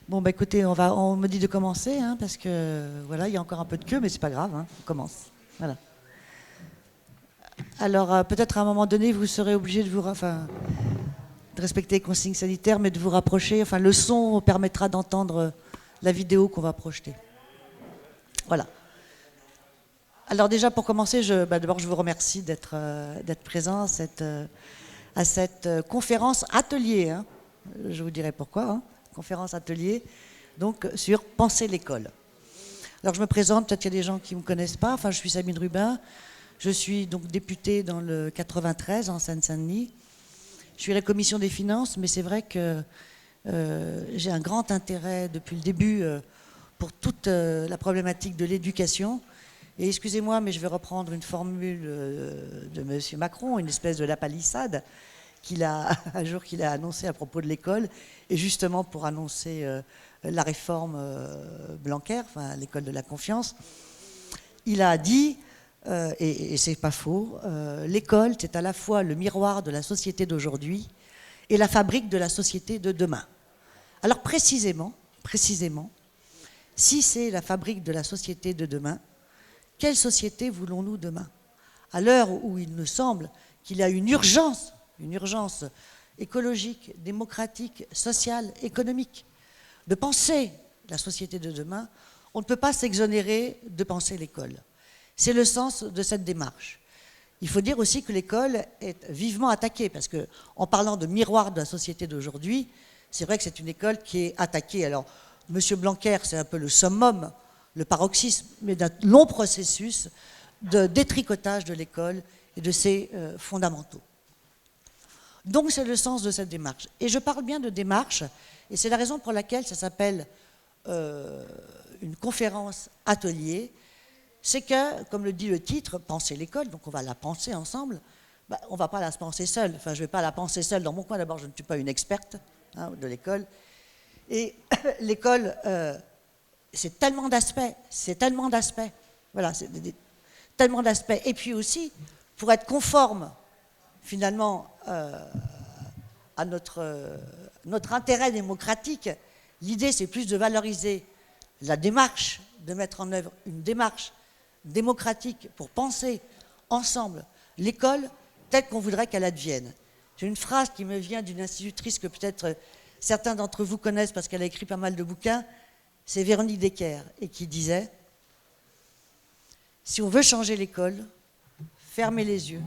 Bon, bah écoutez, on me dit de commencer, hein, parce que voilà, il y a encore un peu de queue, mais c'est pas grave, hein, on commence. Voilà. Alors, peut-être à un moment donné, vous serez obligé de respecter les consignes sanitaires, mais de vous rapprocher. Enfin, le son permettra d'entendre la vidéo qu'on va projeter. Voilà. Alors déjà, pour commencer, d'abord, je vous remercie d'être présent à cette conférence atelier. Hein. Je vous dirai pourquoi. Hein. Conférence atelier, donc sur penser l'école. Alors je me présente, peut-être qu'il y a des gens qui ne me connaissent pas. Enfin, je suis Sabine Rubin. Je suis donc députée dans le 93 en Seine-Saint-Denis. Je suis à la commission des finances, mais c'est vrai que j'ai un grand intérêt depuis le début pour toute la problématique de l'éducation. Et excusez-moi, mais je vais reprendre une formule de M. Macron, une espèce de la palissade un jour qu'il a annoncé à propos de l'école, et justement pour annoncer la réforme Blanquer, enfin l'école de la confiance. Il a dit, et c'est pas faux, l'école c'est à la fois le miroir de la société d'aujourd'hui et la fabrique de la société de demain. Alors précisément, si c'est la fabrique de la société de demain, quelle société voulons-nous demain? À l'heure où il nous semble qu'il y a une urgence écologique, démocratique, sociale, économique, de penser la société de demain, on ne peut pas s'exonérer de penser l'école. C'est le sens de cette démarche. Il faut dire aussi que l'école est vivement attaquée, parce qu'en parlant de miroir de la société d'aujourd'hui, c'est vrai que c'est une école qui est attaquée. Alors, M. Blanquer, c'est un peu le summum, le paroxysme, mais d'un long processus de détricotage de l'école et de ses fondamentaux. Donc c'est le sens de cette démarche. Et je parle bien de démarche, et c'est la raison pour laquelle ça s'appelle une conférence atelier. C'est que, comme le dit le titre, penser l'école, donc on va la penser ensemble, on ne va pas la penser seule. Enfin, je ne vais pas la penser seule dans mon coin. D'abord, je ne suis pas une experte de l'école. Et l'école, c'est tellement d'aspects. Voilà, tellement d'aspects. Et puis aussi, pour être conforme, finalement, à notre intérêt démocratique, l'idée, c'est plus de valoriser la démarche, de mettre en œuvre une démarche démocratique pour penser ensemble l'école telle qu'on voudrait qu'elle advienne. J'ai une phrase qui me vient d'une institutrice que peut-être certains d'entre vous connaissent parce qu'elle a écrit pas mal de bouquins, c'est Véronique Decker, et qui disait « Si on veut changer l'école, fermez les yeux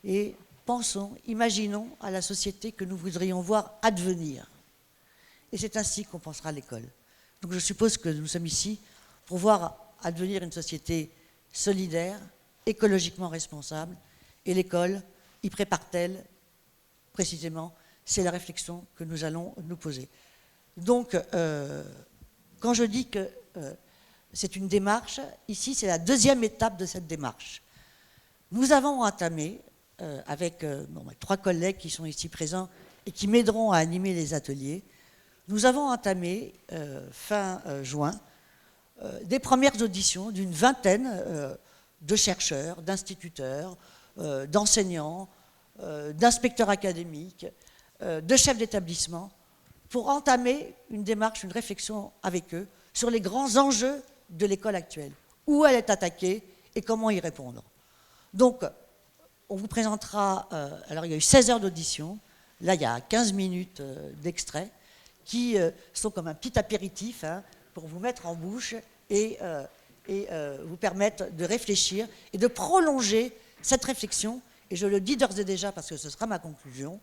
et pensons, imaginons à la société que nous voudrions voir advenir. Et c'est ainsi qu'on pensera l'école. Donc je suppose que nous sommes ici pour voir advenir une société solidaire, écologiquement responsable, et l'école y prépare-t-elle précisément? C'est la réflexion que nous allons nous poser. Donc, quand je dis que c'est une démarche, ici c'est la deuxième étape de cette démarche. Nous avons entamé, avec 3 collègues qui sont ici présents et qui m'aideront à animer les ateliers, nous avons entamé fin juin des premières auditions d'une vingtaine de chercheurs, d'instituteurs, d'enseignants, d'inspecteurs académiques, de chefs d'établissement, pour entamer une démarche, une réflexion avec eux sur les grands enjeux de l'école actuelle, où elle est attaquée et comment y répondre. Donc, on vous présentera, alors il y a eu 16 heures d'audition, là il y a 15 minutes d'extrait, qui sont comme un petit apéritif pour vous mettre en bouche et vous permettre de réfléchir et de prolonger cette réflexion. Et je le dis d'ores et déjà parce que ce sera ma conclusion.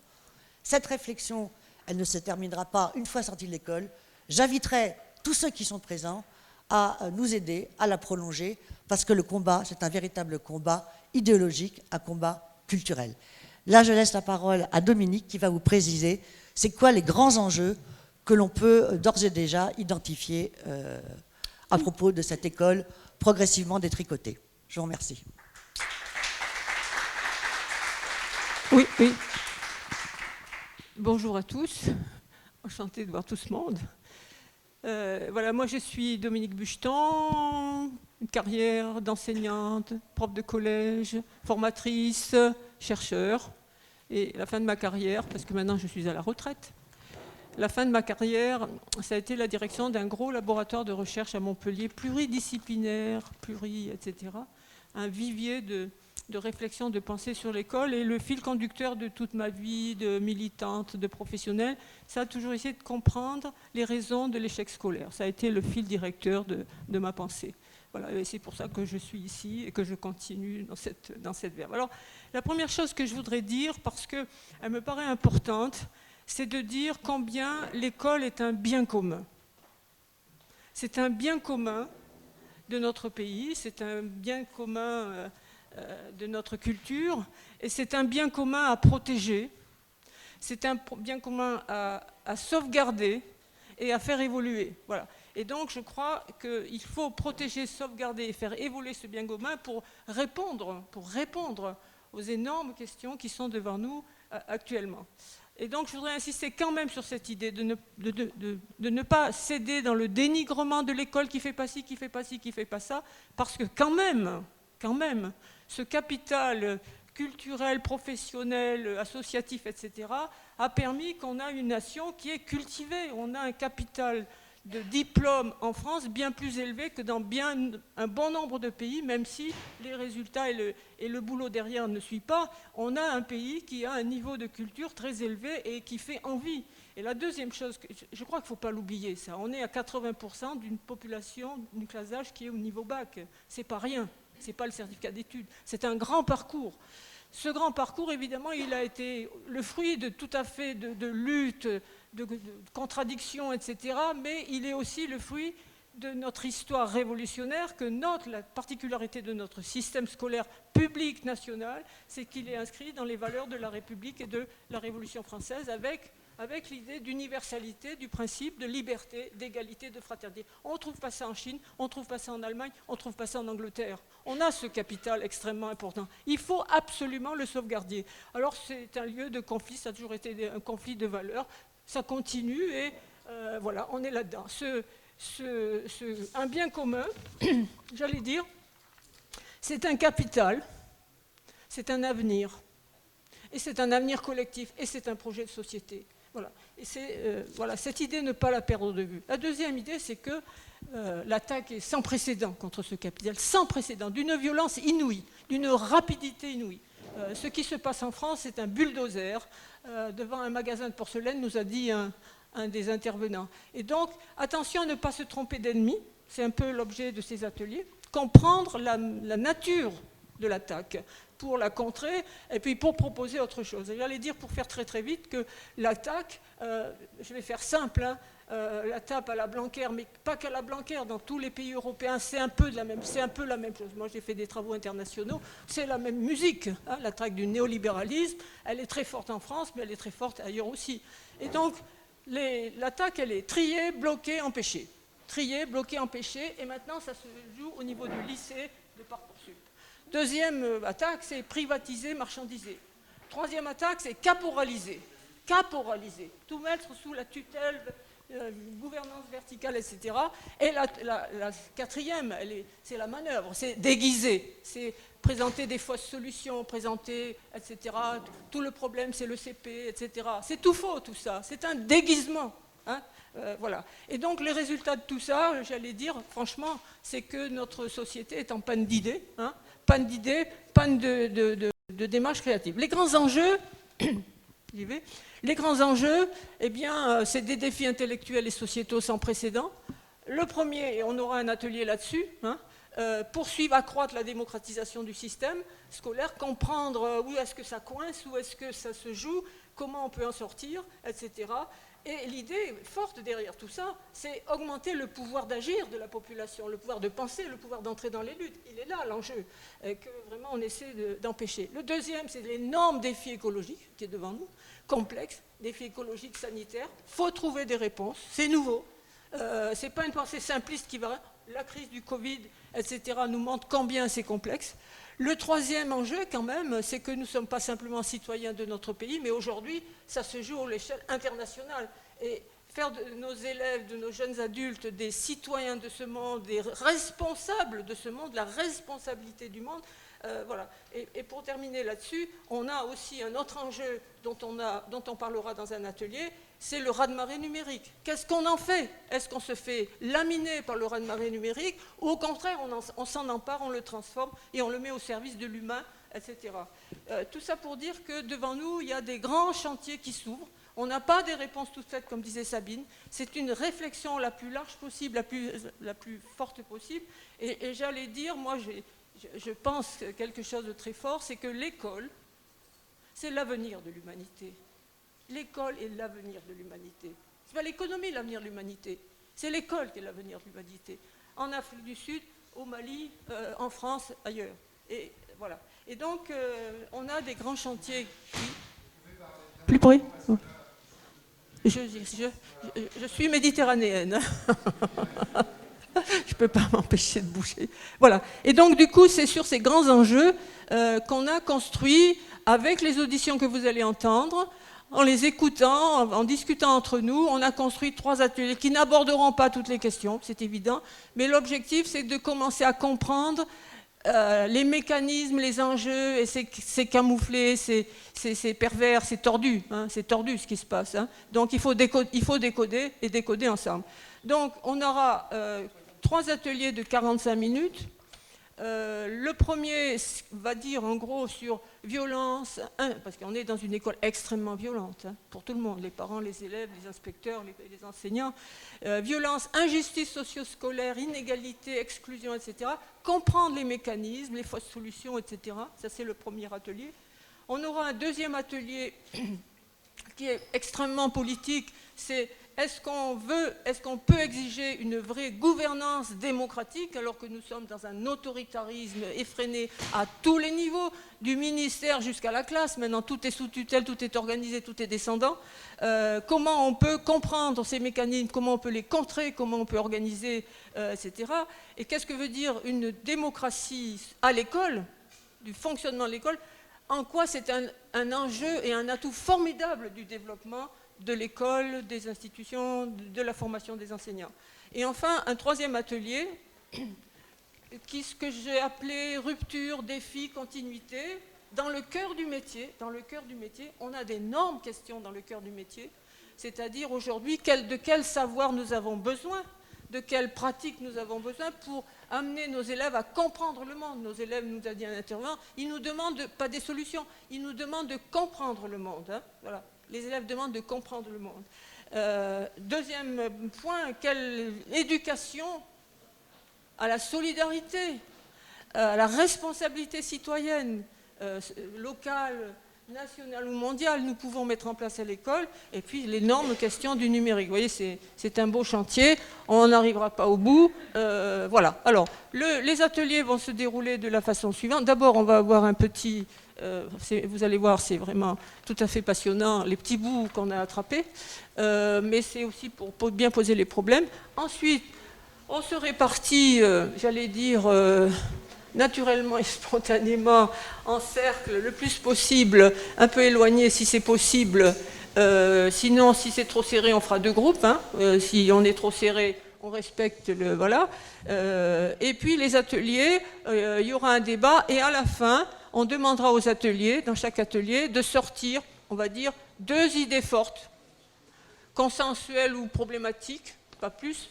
Cette réflexion, elle ne se terminera pas une fois sortie de l'école. J'inviterai tous ceux qui sont présents à nous aider à la prolonger parce que le combat, c'est un véritable combat idéologique, un combat culturel. Là, je laisse la parole à Dominique qui va vous préciser c'est quoi les grands enjeux que l'on peut d'ores et déjà identifier à propos de cette école progressivement détricotée. Je vous remercie. Oui. Bonjour à tous. Enchantée de voir tout ce monde. Voilà, moi je suis Dominique Buchetan, une carrière d'enseignante, prof de collège, formatrice, chercheur. Et la fin de ma carrière, parce que maintenant je suis à la retraite, la fin de ma carrière, ça a été la direction d'un gros laboratoire de recherche à Montpellier, pluridisciplinaire, etc. Un vivier de réflexion, de pensée sur l'école, et le fil conducteur de toute ma vie de militante, de professionnelle, ça a toujours essayé de comprendre les raisons de l'échec scolaire. Ça a été le fil directeur de ma pensée. Voilà, et c'est pour ça que je suis ici et que je continue dans cette verve. Alors, la première chose que je voudrais dire, parce qu'elle me paraît importante, c'est de dire combien l'école est un bien commun. C'est un bien commun de notre pays, c'est un bien commun de notre culture, et c'est un bien commun à protéger, c'est un bien commun à sauvegarder et à faire évoluer. Voilà. Et donc je crois qu'il faut protéger, sauvegarder et faire évoluer ce bien commun pour répondre aux énormes questions qui sont devant nous actuellement. Et donc je voudrais insister quand même sur cette idée de ne pas céder dans le dénigrement de l'école qui fait pas ci, qui fait pas ci, qui fait pas ça, parce que quand même, ce capital culturel, professionnel, associatif, etc., a permis qu'on a une nation qui est cultivée. On a un capital de diplômes en France bien plus élevé que dans un bon nombre de pays, même si les résultats et le boulot derrière ne suivent pas. On a un pays qui a un niveau de culture très élevé et qui fait envie. Et la deuxième chose, je crois qu'il ne faut pas l'oublier, ça, on est à 80% d'une population, d'une classe d'âge qui est au niveau bac. C'est pas rien, c'est pas le certificat d'études, c'est un grand parcours. Ce grand parcours, évidemment, il a été le fruit de tout à fait de luttes, de contradictions, etc. Mais il est aussi le fruit de notre histoire révolutionnaire, la particularité de notre système scolaire public national, c'est qu'il est inscrit dans les valeurs de la République et de la Révolution française avec l'idée d'universalité, du principe de liberté, d'égalité, de fraternité. On ne trouve pas ça en Chine, on ne trouve pas ça en Allemagne, on ne trouve pas ça en Angleterre. On a ce capital extrêmement important. Il faut absolument le sauvegarder. Alors c'est un lieu de conflit, ça a toujours été un conflit de valeurs, ça continue et voilà, on est là-dedans. Un bien commun, j'allais dire, c'est un capital, c'est un avenir, et c'est un avenir collectif, et c'est un projet de société. Voilà. Et voilà, cette idée, ne pas la perdre de vue. La deuxième idée, c'est que l'attaque est sans précédent contre ce capital, sans précédent, d'une violence inouïe, d'une rapidité inouïe. Ce qui se passe en France, c'est un bulldozer devant un magasin de porcelaine, nous a dit un des intervenants. Et donc, attention à ne pas se tromper d'ennemi, c'est un peu l'objet de ces ateliers, comprendre la nature de l'attaque pour la contrer et puis pour proposer autre chose. Et j'allais dire, pour faire très très vite, que l'attaque, je vais faire simple, hein, la tape à la Blanquer, mais pas qu'à la Blanquer, dans tous les pays européens, c'est un peu la même chose. Moi, j'ai fait des travaux internationaux, c'est la même musique. Hein, l'attaque du néolibéralisme, elle est très forte en France, mais elle est très forte ailleurs aussi. Et donc, l'attaque, elle est triée, bloquée, empêchée. Triée, bloquée, empêchée, et maintenant, ça se joue au niveau du lycée de Parcoursup. Deuxième attaque, c'est privatiser, marchandiser. Troisième attaque, c'est caporaliser. Caporaliser. Tout mettre sous la tutelle, gouvernance verticale, etc. Et la quatrième, c'est la manœuvre, c'est déguiser. C'est présenter des fausses solutions, présenter, etc. Tout le problème, c'est le CP, etc. C'est tout faux, tout ça. C'est un déguisement. Hein, voilà. Et donc, les résultats de tout ça, j'allais dire, franchement, c'est que notre société est en panne d'idées. Hein, panne d'idées, panne de démarche créative. Les grands enjeux, eh bien, c'est des défis intellectuels et sociétaux sans précédent. Le premier, et on aura un atelier là-dessus, hein, poursuivre, accroître la démocratisation du système scolaire, comprendre où est-ce que ça coince, où est-ce que ça se joue, comment on peut en sortir, etc. Et l'idée forte derrière tout ça, c'est augmenter le pouvoir d'agir de la population, le pouvoir de penser, le pouvoir d'entrer dans les luttes. Il est là l'enjeu, que vraiment on essaie d'empêcher. Le deuxième, c'est l'énorme défi écologique qui est devant nous, complexe, défi écologique, sanitaire. Il faut trouver des réponses, c'est nouveau. Ce n'est pas une pensée simpliste qui va... La crise du Covid, etc., nous montre combien c'est complexe. Le troisième enjeu, quand même, c'est que nous ne sommes pas simplement citoyens de notre pays, mais aujourd'hui, ça se joue à l'échelle internationale. Et faire de nos élèves, de nos jeunes adultes, des citoyens de ce monde, des responsables de ce monde, la responsabilité du monde, Voilà. Et pour terminer là-dessus, on a aussi un autre enjeu dont on parlera dans un atelier, c'est le raz-de-marée numérique. Qu'est-ce qu'on en fait? Est-ce qu'on se fait laminer par le raz-de-marée numérique, ou au contraire, on s'en empare, on le transforme et on le met au service de l'humain, etc. Tout ça pour dire que devant nous, il y a des grands chantiers qui s'ouvrent. On n'a pas des réponses toutes faites, comme disait Sabine. C'est une réflexion la plus large possible, la plus forte possible. Et j'allais dire, moi, je pense quelque chose de très fort, c'est que l'école, c'est l'avenir de l'humanité. L'école est l'avenir de l'humanité. Ce n'est pas l'économie l'avenir de l'humanité, c'est l'école qui est l'avenir de l'humanité. En Afrique du Sud, au Mali, en France, ailleurs. Et voilà. Et donc, on a des grands chantiers qui... Plus près. Je suis méditerranéenne. Je ne peux pas m'empêcher de bouger. Voilà. Et donc, du coup, c'est sur ces grands enjeux qu'on a construit, avec les auditions que vous allez entendre, en les écoutant, en discutant entre nous, on a construit 3 ateliers qui n'aborderont pas toutes les questions, c'est évident, mais l'objectif, c'est de commencer à comprendre les mécanismes, les enjeux, et c'est camouflé, c'est pervers, c'est tordu, hein, c'est tordu ce qui se passe. Hein. Donc il faut décoder et décoder ensemble. Donc on aura 3 ateliers de 45 minutes. Le premier va dire en gros sur violence, parce qu'on est dans une école extrêmement violente, hein, pour tout le monde, les parents, les élèves, les inspecteurs, les enseignants. Violence, injustice socio-scolaire, inégalité, exclusion, etc. Comprendre les mécanismes, les fausses solutions, etc. Ça, c'est le premier atelier. On aura un deuxième atelier qui est extrêmement politique, c'est est-ce qu'on peut exiger une vraie gouvernance démocratique alors que nous sommes dans un autoritarisme effréné à tous les niveaux, du ministère jusqu'à la classe, maintenant tout est sous tutelle, tout est organisé, tout est descendant. Comment on peut comprendre ces mécanismes, comment on peut les contrer, comment on peut organiser, etc. Et qu'est-ce que veut dire une démocratie à l'école, du fonctionnement de l'école, en quoi c'est un enjeu et un atout formidable du développement de l'école, des institutions, de la formation des enseignants. Et enfin, un troisième atelier, ce que j'ai appelé rupture, défi, continuité, dans le cœur du métier. Dans le cœur du métier, on a d'énormes questions dans le cœur du métier, c'est-à-dire aujourd'hui, de quel savoir nous avons besoin, de quelles pratiques nous avons besoin pour amener nos élèves à comprendre le monde. Nos élèves, nous a dit un intervenant, ils nous demandent pas des solutions, ils nous demandent de comprendre le monde. Hein, voilà. Les élèves demandent de comprendre le monde. Deuxième point, quelle éducation à la solidarité, à la responsabilité citoyenne, locale, nationale ou mondiale, nous pouvons mettre en place à l'école. Et puis l'énorme question du numérique. Vous voyez, c'est un beau chantier, on n'arrivera pas au bout. Voilà. Alors, les ateliers vont se dérouler de la façon suivante. D'abord, on va avoir un petit... vous allez voir, c'est vraiment tout à fait passionnant, les petits bouts qu'on a attrapés, mais c'est aussi pour bien poser les problèmes. Ensuite, on se répartit, j'allais dire, naturellement et spontanément, en cercle, le plus possible, un peu éloigné si c'est possible. Sinon, si c'est trop serré, on fera 2 groupes. Hein. Si on est trop serré, on respecte le... Voilà. Et puis, les ateliers, il y aura un débat, et à la fin, on demandera aux ateliers, dans chaque atelier, de sortir, on va dire, 2 idées fortes, consensuelles ou problématiques, pas plus,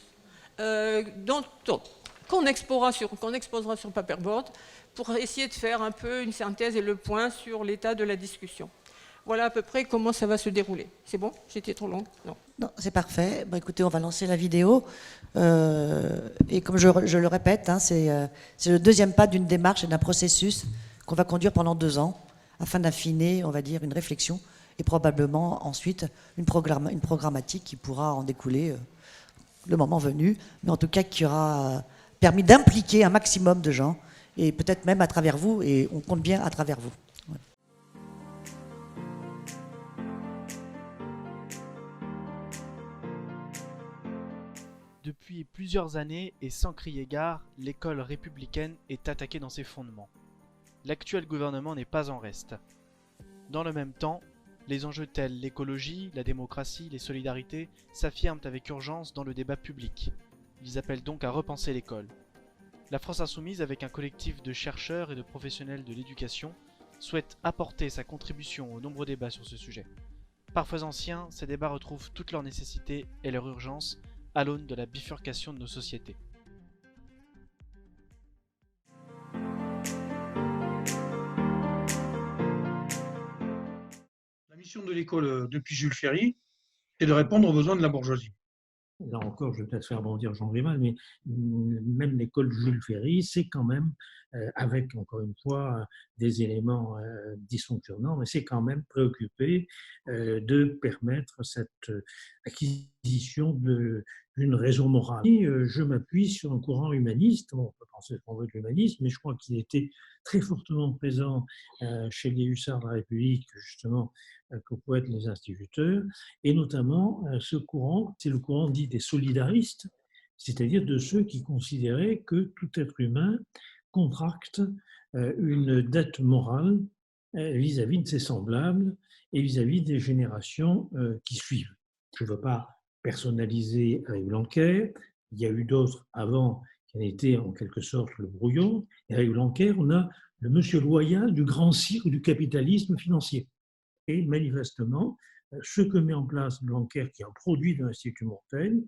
qu'on exposera sur paperboard pour essayer de faire un peu une synthèse et le point sur l'état de la discussion. Voilà à peu près comment ça va se dérouler. C'est bon? J'étais trop longue? Non. Non, c'est parfait. Bon, écoutez, on va lancer la vidéo. Et comme je le répète, hein, c'est le deuxième pas d'une démarche et d'un processus qu'on va conduire pendant 2 ans, afin d'affiner, on va dire, une réflexion, et probablement ensuite une programmatique qui pourra en découler le moment venu, mais en tout cas qui aura permis d'impliquer un maximum de gens, et peut-être même à travers vous, et on compte bien à travers vous. Ouais. Depuis plusieurs années, et sans crier gare, l'école républicaine est attaquée dans ses fondements. L'actuel gouvernement n'est pas en reste. Dans le même temps, les enjeux tels l'écologie, la démocratie, les solidarités s'affirment avec urgence dans le débat public. Ils appellent donc à repenser l'école. La France Insoumise, avec un collectif de chercheurs et de professionnels de l'éducation, souhaite apporter sa contribution aux nombreux débats sur ce sujet. Parfois anciens, ces débats retrouvent toute leur nécessité et leur urgence à l'aune de la bifurcation de nos sociétés. La mission de l'école depuis Jules Ferry, c'est de répondre aux besoins de la bourgeoisie. Là encore, je vais peut-être faire rebondir Jean Gréval, mais même l'école Jules Ferry, c'est quand même, avec encore une fois des éléments dysfonctionnants, mais c'est quand même préoccupé de permettre cette acquisition d'une raison morale. Et, je m'appuie sur un courant humaniste. Bon, on peut penser ce qu'on veut de l'humanisme, mais je crois qu'il était très fortement présent chez les hussards de la République, justement, que pourraient être les instituteurs, et notamment ce courant, c'est le courant dit des solidaristes, c'est-à-dire de ceux qui considéraient que tout être humain contracte une dette morale vis-à-vis de ses semblables et vis-à-vis des générations qui suivent. Je ne veux pas personnaliser Henri Blanquer, il y a eu d'autres avant qui en étaient en quelque sorte le brouillon, et Henri Blanquer, on a le monsieur loyal du grand cirque du capitalisme financier. Et manifestement, ce que met en place Blanquer, qui est un produit de l'Institut Montaigne,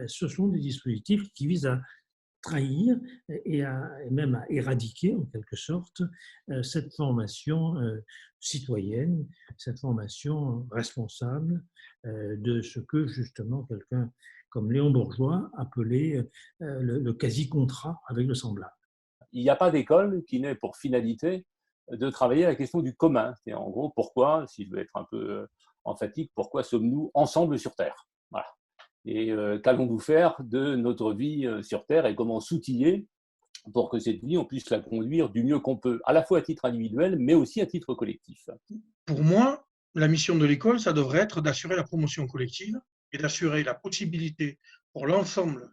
ce sont des dispositifs qui visent à trahir et même à éradiquer, en quelque sorte, cette formation citoyenne, cette formation responsable de ce que, justement, quelqu'un comme Léon Bourgeois appelait le quasi-contrat avec le semblable. Il n'y a pas d'école qui n'ait pour finalité de travailler la question du commun. C'est en gros, pourquoi, si je veux être un peu emphatique, pourquoi sommes-nous ensemble sur Terre? Voilà. Et qu'allons-nous faire de notre vie sur Terre et comment s'outiller pour que cette vie, on puisse la conduire du mieux qu'on peut, à la fois à titre individuel, mais aussi à titre collectif. Pour moi, la mission de l'école, ça devrait être d'assurer la promotion collective et d'assurer la possibilité pour l'ensemble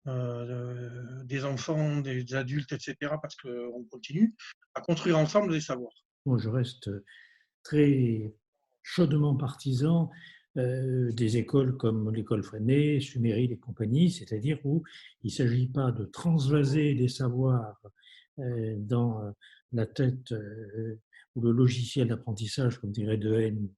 des enfants, des adultes, etc., parce qu'on continue à construire ensemble des savoirs. Moi, je reste très chaudement partisan des écoles comme l'école Freinet, Suméry et compagnie, c'est-à-dire où il ne s'agit pas de transvaser des savoirs dans la tête ou le logiciel d'apprentissage, comme dirait Dehaene,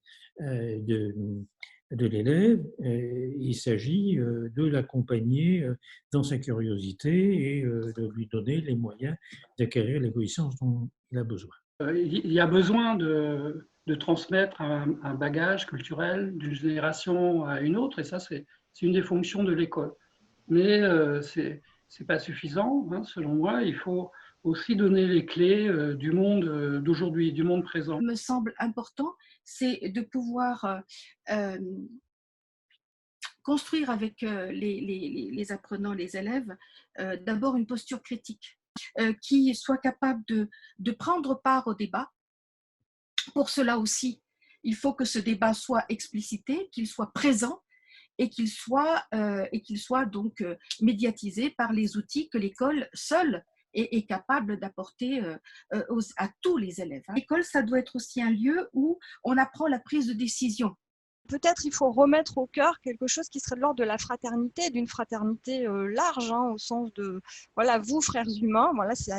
de l'élève. Il s'agit de l'accompagner dans sa curiosité et de lui donner les moyens d'acquérir les connaissances dont il a besoin. Il y a besoin de transmettre un bagage culturel d'une génération à une autre, et ça, c'est une des fonctions de l'école. Mais ce n'est pas suffisant, hein, selon moi. Il faut aussi donner les clés du monde d'aujourd'hui, du monde présent. Me semble important, c'est de pouvoir construire avec les apprenants, les élèves, d'abord une posture critique, qui soit capable de prendre part au débat. Pour cela aussi, il faut que ce débat soit explicité, qu'il soit présent et qu'il soit donc médiatisé par les outils que l'école seule est capable d'apporter à tous les élèves. L'école, ça doit être aussi un lieu où on apprend la prise de décision. Peut-être il faut remettre au cœur quelque chose qui serait de l'ordre de la fraternité, d'une fraternité large, hein, au sens de, voilà, vous frères humains, voilà, c'est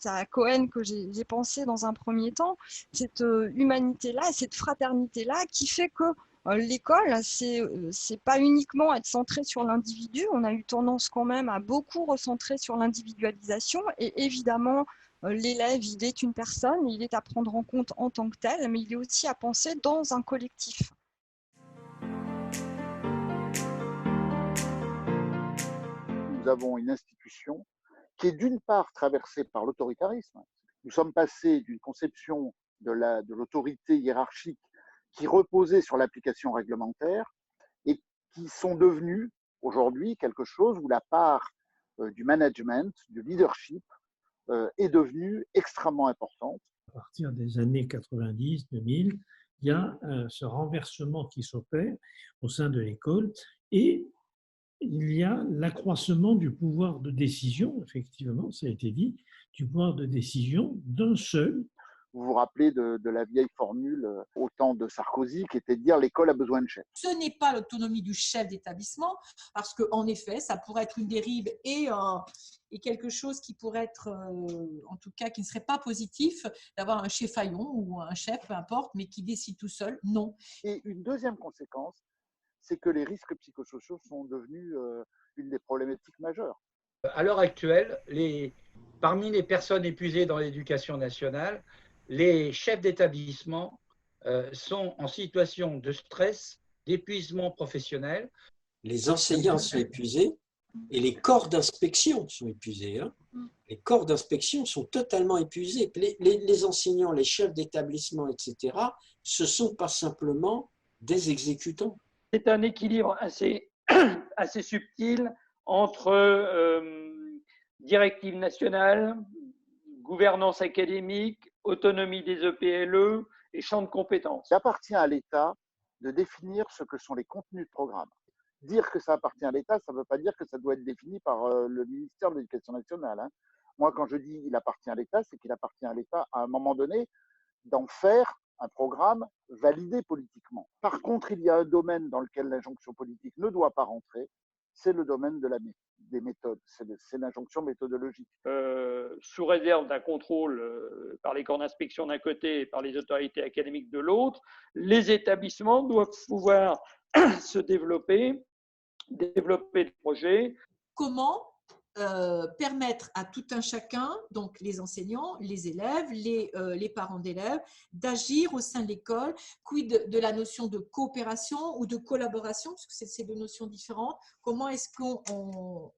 à Cohen que j'ai pensé dans un premier temps, cette humanité-là, cette fraternité-là qui fait que l'école, c'est pas uniquement être centré sur l'individu, on a eu tendance quand même à beaucoup recentrer sur l'individualisation et évidemment, l'élève, il est une personne, il est à prendre en compte en tant que tel, mais il est aussi à penser dans un collectif. Nous avons une institution qui est d'une part traversée par l'autoritarisme. Nous sommes passés d'une conception de l'autorité hiérarchique qui reposait sur l'application réglementaire et qui sont devenus aujourd'hui quelque chose où la part du management, du leadership est devenue extrêmement importante. À partir des années 90-2000, il y a ce renversement qui s'opère au sein de l'école et il y a l'accroissement du pouvoir de décision, effectivement, ça a été dit, du pouvoir de décision d'un seul Vous vous rappelez de la vieille formule au temps de Sarkozy qui était de dire l'école a besoin de chefs. Ce n'est pas l'autonomie du chef d'établissement, parce qu'en effet, ça pourrait être une dérive et quelque chose qui pourrait être, en tout cas, qui ne serait pas positif, d'avoir un chef faillon ou un chef, peu importe, mais qui décide tout seul. Non. Et une deuxième conséquence, c'est que les risques psychosociaux sont devenus une des problématiques majeures. À l'heure actuelle, parmi les personnes épuisées dans l'éducation nationale, les chefs d'établissement sont en situation de stress, d'épuisement professionnel. Les enseignants sont épuisés et les corps d'inspection sont épuisés. Hein. Les corps d'inspection sont totalement épuisés. Les enseignants, les chefs d'établissement, etc., ce ne sont pas simplement des exécutants. C'est un équilibre assez subtil entre directive nationale, gouvernance académique, autonomie des EPLE et champ de compétences. Il appartient à l'État de définir ce que sont les contenus de programme. Dire que ça appartient à l'État, ça ne veut pas dire que ça doit être défini par le ministère de l'Éducation nationale. Hein. Moi, quand je dis il appartient à l'État, c'est qu'il appartient à l'État à un moment donné d'en faire un programme validé politiquement. Par contre, il y a un domaine dans lequel l'injonction politique ne doit pas rentrer, c'est le domaine des méthodes, c'est l'injonction méthodologique. Sous réserve d'un contrôle par les corps d'inspection d'un côté et par les autorités académiques de l'autre, les établissements doivent pouvoir se développer des projets. Comment permettre à tout un chacun, donc les enseignants, les élèves, les parents d'élèves, d'agir au sein de l'école, quid de la notion de coopération ou de collaboration, parce que c'est ces deux notions différentes. Comment est-ce qu'on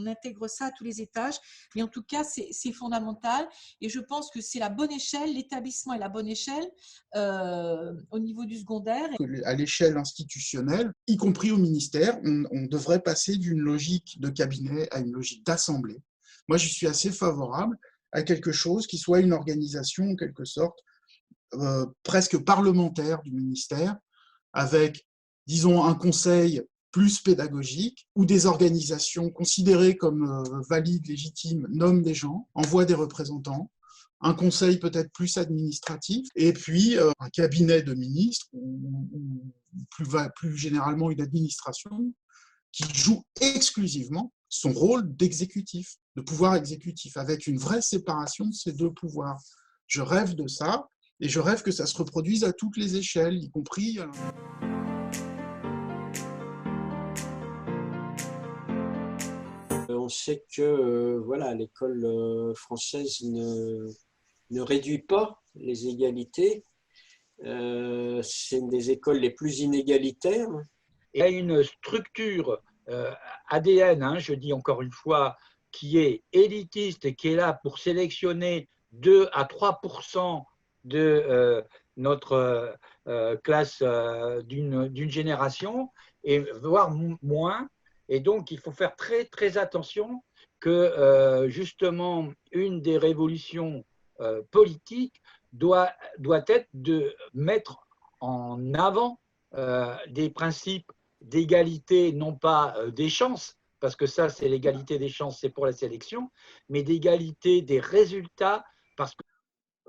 intègre ça à tous les étages? Mais en tout cas, c'est fondamental et je pense que c'est la bonne échelle, l'établissement est la bonne échelle au niveau du secondaire. À l'échelle institutionnelle, y compris au ministère, on devrait passer d'une logique de cabinet à une logique d'assemblée. Moi, je suis assez favorable à quelque chose qui soit une organisation, en quelque sorte, presque parlementaire du ministère, avec, disons, un conseil plus pédagogique, où des organisations considérées comme valides, légitimes, nomment des gens, envoient des représentants, un conseil peut-être plus administratif, et puis un cabinet de ministres, ou plus généralement une administration, qui joue exclusivement son rôle d'exécutif, de pouvoir exécutif, avec une vraie séparation de ces deux pouvoirs. Je rêve de ça, et je rêve que ça se reproduise à toutes les échelles, y compris... On sait que voilà, l'école française ne réduit pas les égalités. C'est une des écoles les plus inégalitaires. Il y a une structure ADN, hein, je dis encore une fois, qui est élitiste et qui est là pour sélectionner 2 à 3% de notre classe d'une génération, et voire moins. Et donc, il faut faire très, très attention que, justement, une des révolutions politiques doit être de mettre en avant des principes d'égalité, non pas des chances, parce que ça, c'est l'égalité des chances, c'est pour la sélection, mais d'égalité des résultats. Parce que...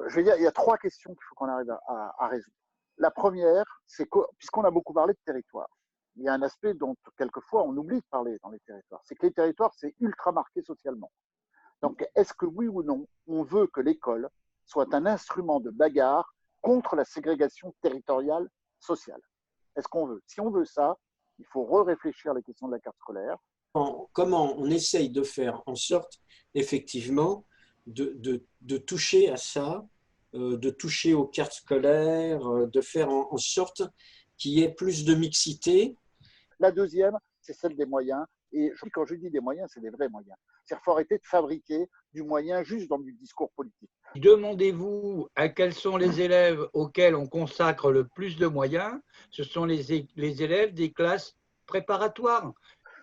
Je veux dire, il y a 3 questions qu'il faut qu'on arrive à résoudre. La première, c'est que, puisqu'on a beaucoup parlé de territoire, il y a un aspect dont quelquefois on oublie de parler dans les territoires, c'est que les territoires, c'est ultra marqué socialement. Donc, est-ce que oui ou non, on veut que l'école soit un instrument de bagarre contre la ségrégation territoriale sociale? Est-ce qu'on veut? Si on veut ça, il faut réfléchir à la question de la carte scolaire. Comment on essaye de faire en sorte, effectivement, de toucher à ça, de toucher aux cartes scolaires, de faire en sorte qu'il y ait plus de mixité. La deuxième, c'est celle des moyens. Et quand je dis des moyens, c'est des vrais moyens. C'est-à-dire qu'il faut arrêter de fabriquer du moyen juste dans du discours politique. Demandez-vous à quels sont les élèves auxquels on consacre le plus de moyens. Ce sont les élèves des classes préparatoires.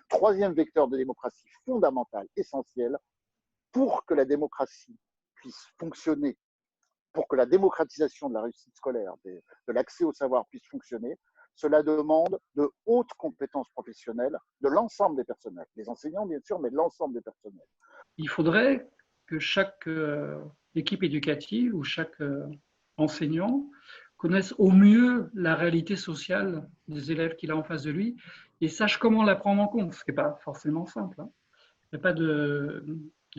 Troisième vecteur de démocratie fondamental, essentiel, pour que la démocratie puisse fonctionner, pour que la démocratisation de la réussite scolaire, de l'accès au savoir puisse fonctionner, cela demande de hautes compétences professionnelles de l'ensemble des personnels, des enseignants bien sûr, mais de l'ensemble des personnels. Il faudrait que chaque équipe éducative où chaque enseignant connaisse au mieux la réalité sociale des élèves qu'il a en face de lui et sache comment la prendre en compte, ce qui n'est pas forcément simple. Hein. Il n'y a pas de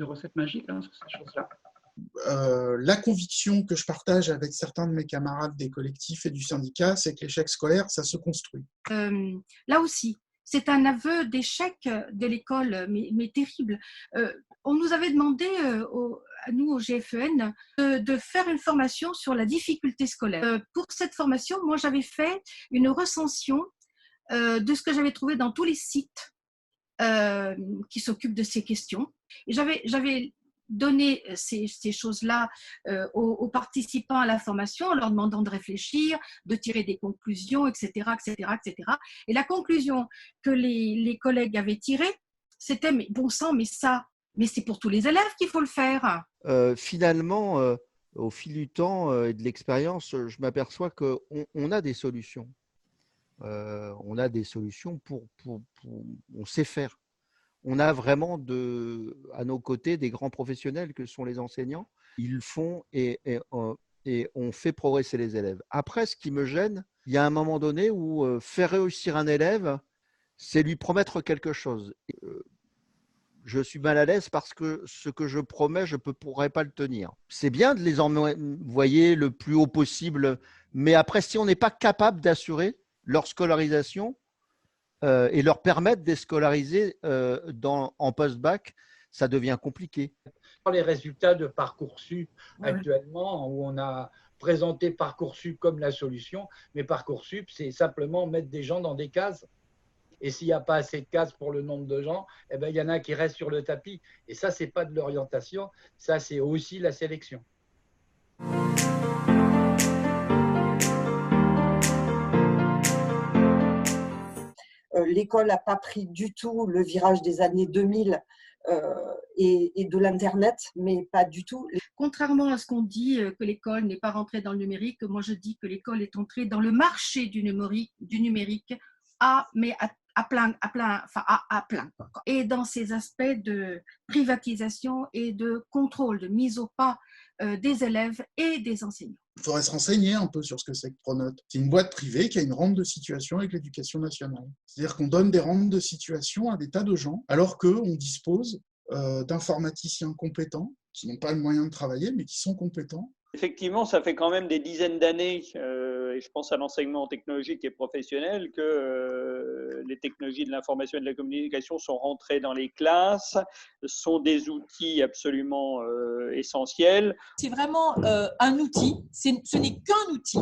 recette magique sur ces choses-là. La conviction que je partage avec certains de mes camarades des collectifs et du syndicat, c'est que l'échec scolaire, ça se construit. Là aussi, c'est un aveu d'échec de l'école, mais terrible. On nous avait demandé, à nous, au GFEN, de faire une formation sur la difficulté scolaire. Pour cette formation, moi, j'avais fait une recension de ce que j'avais trouvé dans tous les sites qui s'occupent de ces questions. Et j'avais donné ces choses-là aux participants à la formation en leur demandant de réfléchir, de tirer des conclusions, etc., etc., etc. Et la conclusion que les collègues avaient tirée, c'était « mais bon sang, mais c'est pour tous les élèves qu'il faut le faire ». Finalement, au fil du temps et de l'expérience, je m'aperçois qu'on a des solutions. On a des solutions on sait faire. On a vraiment à nos côtés des grands professionnels que sont les enseignants. Ils le font et on fait progresser les élèves. Après, ce qui me gêne, il y a un moment donné où faire réussir un élève, c'est lui promettre quelque chose. Je suis mal à l'aise parce que ce que je promets, je ne pourrais pas le tenir. C'est bien de les envoyer le plus haut possible, mais après, si on n'est pas capable d'assurer leur scolarisation, et leur permettre de scolariser en post-bac, ça devient compliqué. Les résultats de Parcoursup actuellement, où on a présenté Parcoursup comme la solution, mais Parcoursup, c'est simplement mettre des gens dans des cases. Et s'il n'y a pas assez de cases pour le nombre de gens, eh ben, il y en a qui restent sur le tapis. Et ça, ce n'est pas de l'orientation, ça, c'est aussi la sélection. L'école n'a pas pris du tout le virage des années 2000 et de l'Internet, mais pas du tout. Contrairement à ce qu'on dit que l'école n'est pas rentrée dans le numérique, moi je dis que l'école est entrée dans le marché du numérique à plein. Et dans ces aspects de privatisation et de contrôle, de mise au pas des élèves et des enseignants. Il faudrait se renseigner un peu sur ce que c'est que Pronote. C'est une boîte privée qui a une rente de situation avec l'éducation nationale. C'est-à-dire qu'on donne des rentes de situation à des tas de gens, alors qu'on dispose d'informaticiens compétents, qui n'ont pas le moyen de travailler, mais qui sont compétents. Effectivement, ça fait quand même des dizaines d'années, et je pense à l'enseignement technologique et professionnel, que les technologies de l'information et de la communication sont rentrées dans les classes, sont des outils absolument essentiels. C'est vraiment un outil, ce n'est qu'un outil.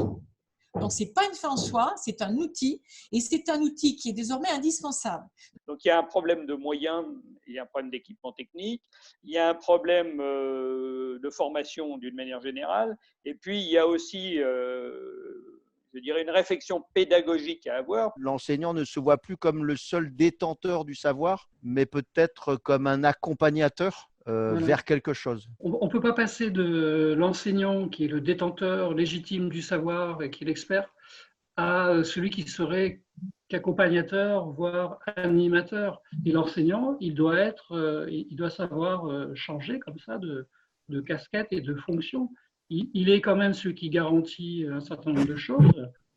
Donc, ce n'est pas une fin en soi, c'est un outil, et c'est un outil qui est désormais indispensable. Donc, il y a un problème de moyens, il y a un problème d'équipement technique, il y a un problème de formation d'une manière générale, et puis il y a aussi, je dirais, une réflexion pédagogique à avoir. L'enseignant ne se voit plus comme le seul détenteur du savoir, mais peut-être comme un accompagnateur vers quelque chose. On ne peut pas passer de l'enseignant qui est le détenteur légitime du savoir et qui est l'expert à celui qui serait qu'accompagnateur, voire animateur. Et l'enseignant, il doit savoir changer comme ça de casquette et de fonction. Il est quand même celui qui garantit un certain nombre de choses.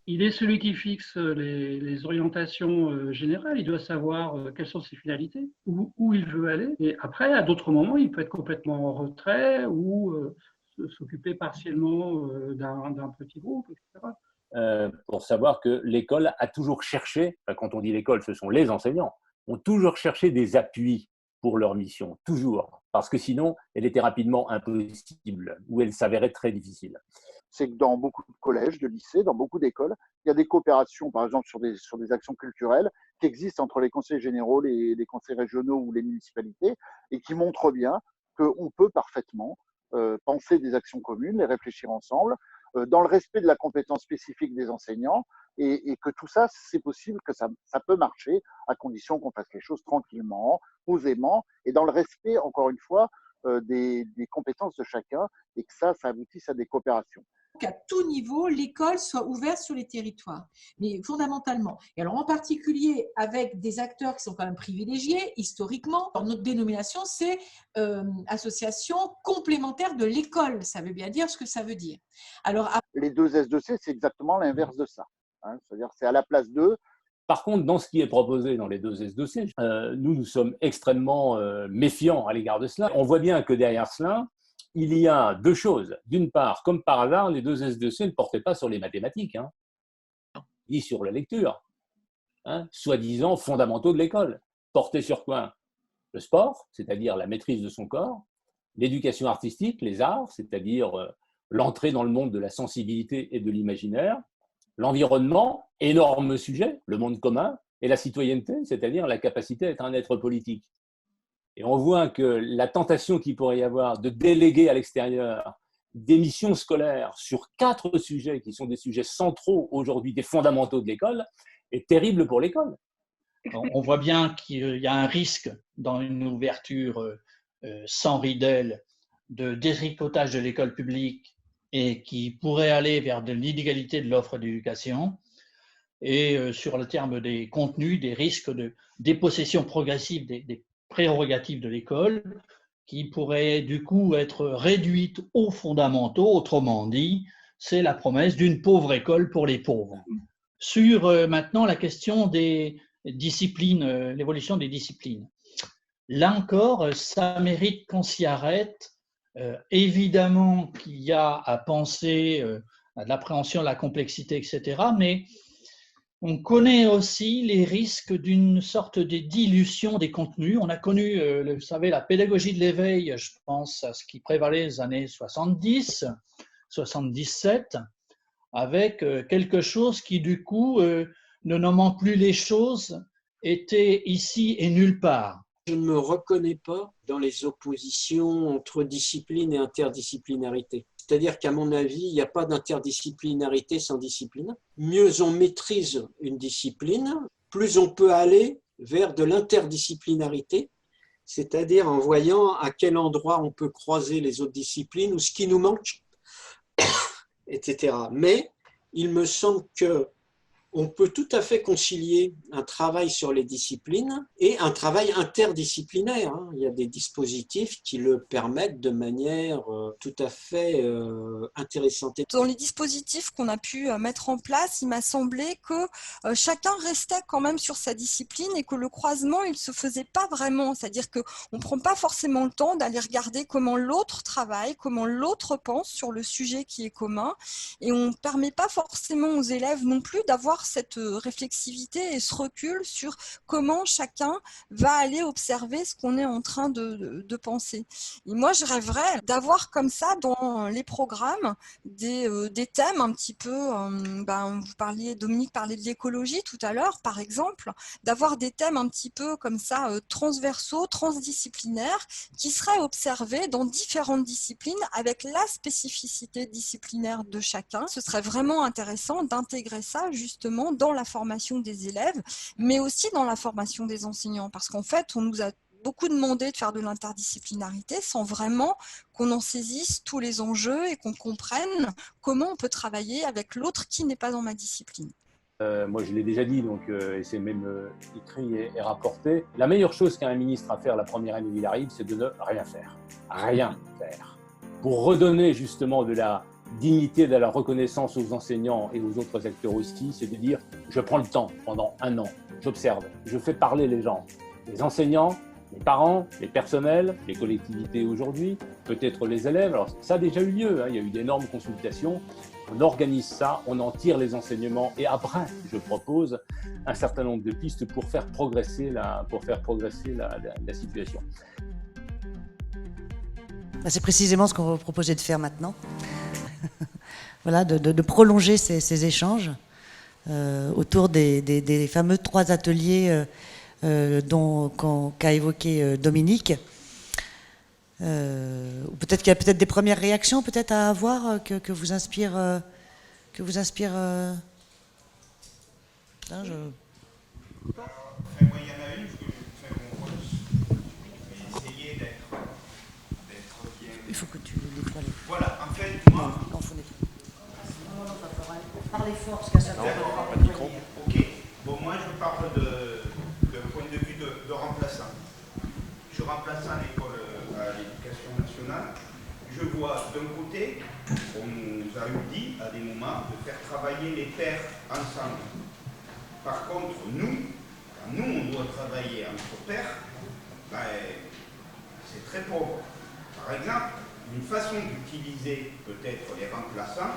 Il est celui qui fixe les orientations générales. Il doit savoir quelles sont ses finalités, où il veut aller. Et après, à d'autres moments, il peut être complètement en retrait ou s'occuper partiellement d'un petit groupe, etc. Pour savoir que l'école a toujours cherché, quand on dit l'école, ce sont les enseignants, ont toujours cherché des appuis pour leur mission, toujours, parce que sinon, elle était rapidement impossible ou elle s'avérait très difficile. C'est que dans beaucoup de collèges, de lycées, dans beaucoup d'écoles, il y a des coopérations, par exemple, sur des actions culturelles qui existent entre les conseils généraux, les conseils régionaux ou les municipalités et qui montrent bien qu'on peut parfaitement penser des actions communes, les réfléchir ensemble, dans le respect de la compétence spécifique des enseignants et que tout ça, c'est possible, que ça peut marcher à condition qu'on fasse les choses tranquillement, posément et dans le respect, encore une fois, des compétences de chacun et que ça aboutisse à des coopérations. qu'à tout niveau, l'école soit ouverte sur les territoires, mais fondamentalement. Et alors en particulier avec des acteurs qui sont quand même privilégiés historiquement. Alors, notre dénomination, c'est association complémentaire de l'école. Ça veut bien dire ce que ça veut dire. Alors, les deux S2C, c'est exactement l'inverse de ça. Hein, c'est-à-dire c'est à la place d'eux. Par contre, dans ce qui est proposé dans les deux S2C, nous sommes extrêmement méfiants à l'égard de cela. On voit bien que derrière cela, il y a deux choses. D'une part, comme par hasard, les deux S2C ne portaient pas sur les mathématiques, ni sur la lecture, soi-disant fondamentaux de l'école. Portaient sur quoi? Le sport, c'est-à-dire la maîtrise de son corps, l'éducation artistique, les arts, c'est-à-dire l'entrée dans le monde de la sensibilité et de l'imaginaire, l'environnement, énorme sujet, le monde commun, et la citoyenneté, c'est-à-dire la capacité à être un être politique. Et on voit que la tentation qu'il pourrait y avoir de déléguer à l'extérieur des missions scolaires sur 4 sujets qui sont des sujets centraux aujourd'hui, des fondamentaux de l'école, est terrible pour l'école. On voit bien qu'il y a un risque dans une ouverture sans ridelle de détricotage de l'école publique et qui pourrait aller vers de l'inégalité de l'offre d'éducation, et sur le terme des contenus, des risques de dépossession progressive des prérogatives de l'école, qui pourraient du coup être réduites aux fondamentaux. Autrement dit, c'est la promesse d'une pauvre école pour les pauvres. Sur maintenant la question des disciplines, l'évolution des disciplines. Là encore, ça mérite qu'on s'y arrête. Évidemment qu'il y a à penser à de l'appréhension de la complexité, etc. Mais on connaît aussi les risques d'une sorte de dilution des contenus. On a connu, vous savez, la pédagogie de l'éveil, je pense à ce qui prévalait les années 70, 77, avec quelque chose qui, du coup, ne nommant plus les choses, était ici et nulle part. Je ne me reconnais pas dans les oppositions entre discipline et interdisciplinarité. C'est-à-dire qu'à mon avis, il n'y a pas d'interdisciplinarité sans discipline. Mieux on maîtrise une discipline, plus on peut aller vers de l'interdisciplinarité, c'est-à-dire en voyant à quel endroit on peut croiser les autres disciplines ou ce qui nous manque, etc. Mais il me semble que on peut tout à fait concilier un travail sur les disciplines et un travail interdisciplinaire. Il y a des dispositifs qui le permettent de manière tout à fait intéressante. Dans les dispositifs qu'on a pu mettre en place, il m'a semblé que chacun restait quand même sur sa discipline et que le croisement, il ne se faisait pas vraiment. C'est-à-dire qu'on ne prend pas forcément le temps d'aller regarder comment l'autre travaille, comment l'autre pense sur le sujet qui est commun. Et on ne permet pas forcément aux élèves non plus d'avoir cette réflexivité et ce recul sur comment chacun va aller observer ce qu'on est en train de penser. Et moi, je rêverais d'avoir comme ça dans les programmes des thèmes un petit peu, vous parliez, Dominique parlait de l'écologie tout à l'heure, par exemple, d'avoir des thèmes un petit peu comme ça, transversaux, transdisciplinaires, qui seraient observés dans différentes disciplines avec la spécificité disciplinaire de chacun. Ce serait vraiment intéressant d'intégrer ça justement dans la formation des élèves, mais aussi dans la formation des enseignants, parce qu'en fait, on nous a beaucoup demandé de faire de l'interdisciplinarité sans vraiment qu'on en saisisse tous les enjeux et qu'on comprenne comment on peut travailler avec l'autre qui n'est pas dans ma discipline. Moi, je l'ai déjà dit, donc, et c'est même écrit et rapporté. La meilleure chose qu'un ministre a à faire la première année où il arrive, c'est de ne rien faire. Rien faire. Pour redonner justement de la dignité, de la reconnaissance aux enseignants et aux autres acteurs aussi, c'est de dire je prends le temps pendant 1 an, j'observe, je fais parler les gens, les enseignants, les parents, les personnels, les collectivités aujourd'hui, peut-être les élèves. Alors ça a déjà eu lieu, il y a eu d'énormes consultations, on organise ça, on en tire les enseignements et après je propose un certain nombre de pistes pour faire progresser la situation. C'est précisément ce qu'on va proposer de faire maintenant. Voilà, de prolonger ces échanges autour des fameux 3 ateliers qu'a évoqué Dominique. Peut-être qu'il y a peut-être des premières réactions peut-être à avoir que vous inspire. Moi, il y en a une. Essayer d'être il faut que tu nettoies les... Voilà, en fait, moi... Parlez fort, parce que ça non, pas de micro. Ok. Bon, moi, je parle d'un point de vue de remplaçant. Je suis remplaçant à l'école, à l'éducation nationale. Je vois d'un côté, on nous a eu dit à des moments de faire travailler les pères ensemble. Par contre, nous, quand nous, on doit travailler entre pères, ben, c'est très pauvre. Par exemple, une façon d'utiliser peut-être les remplaçants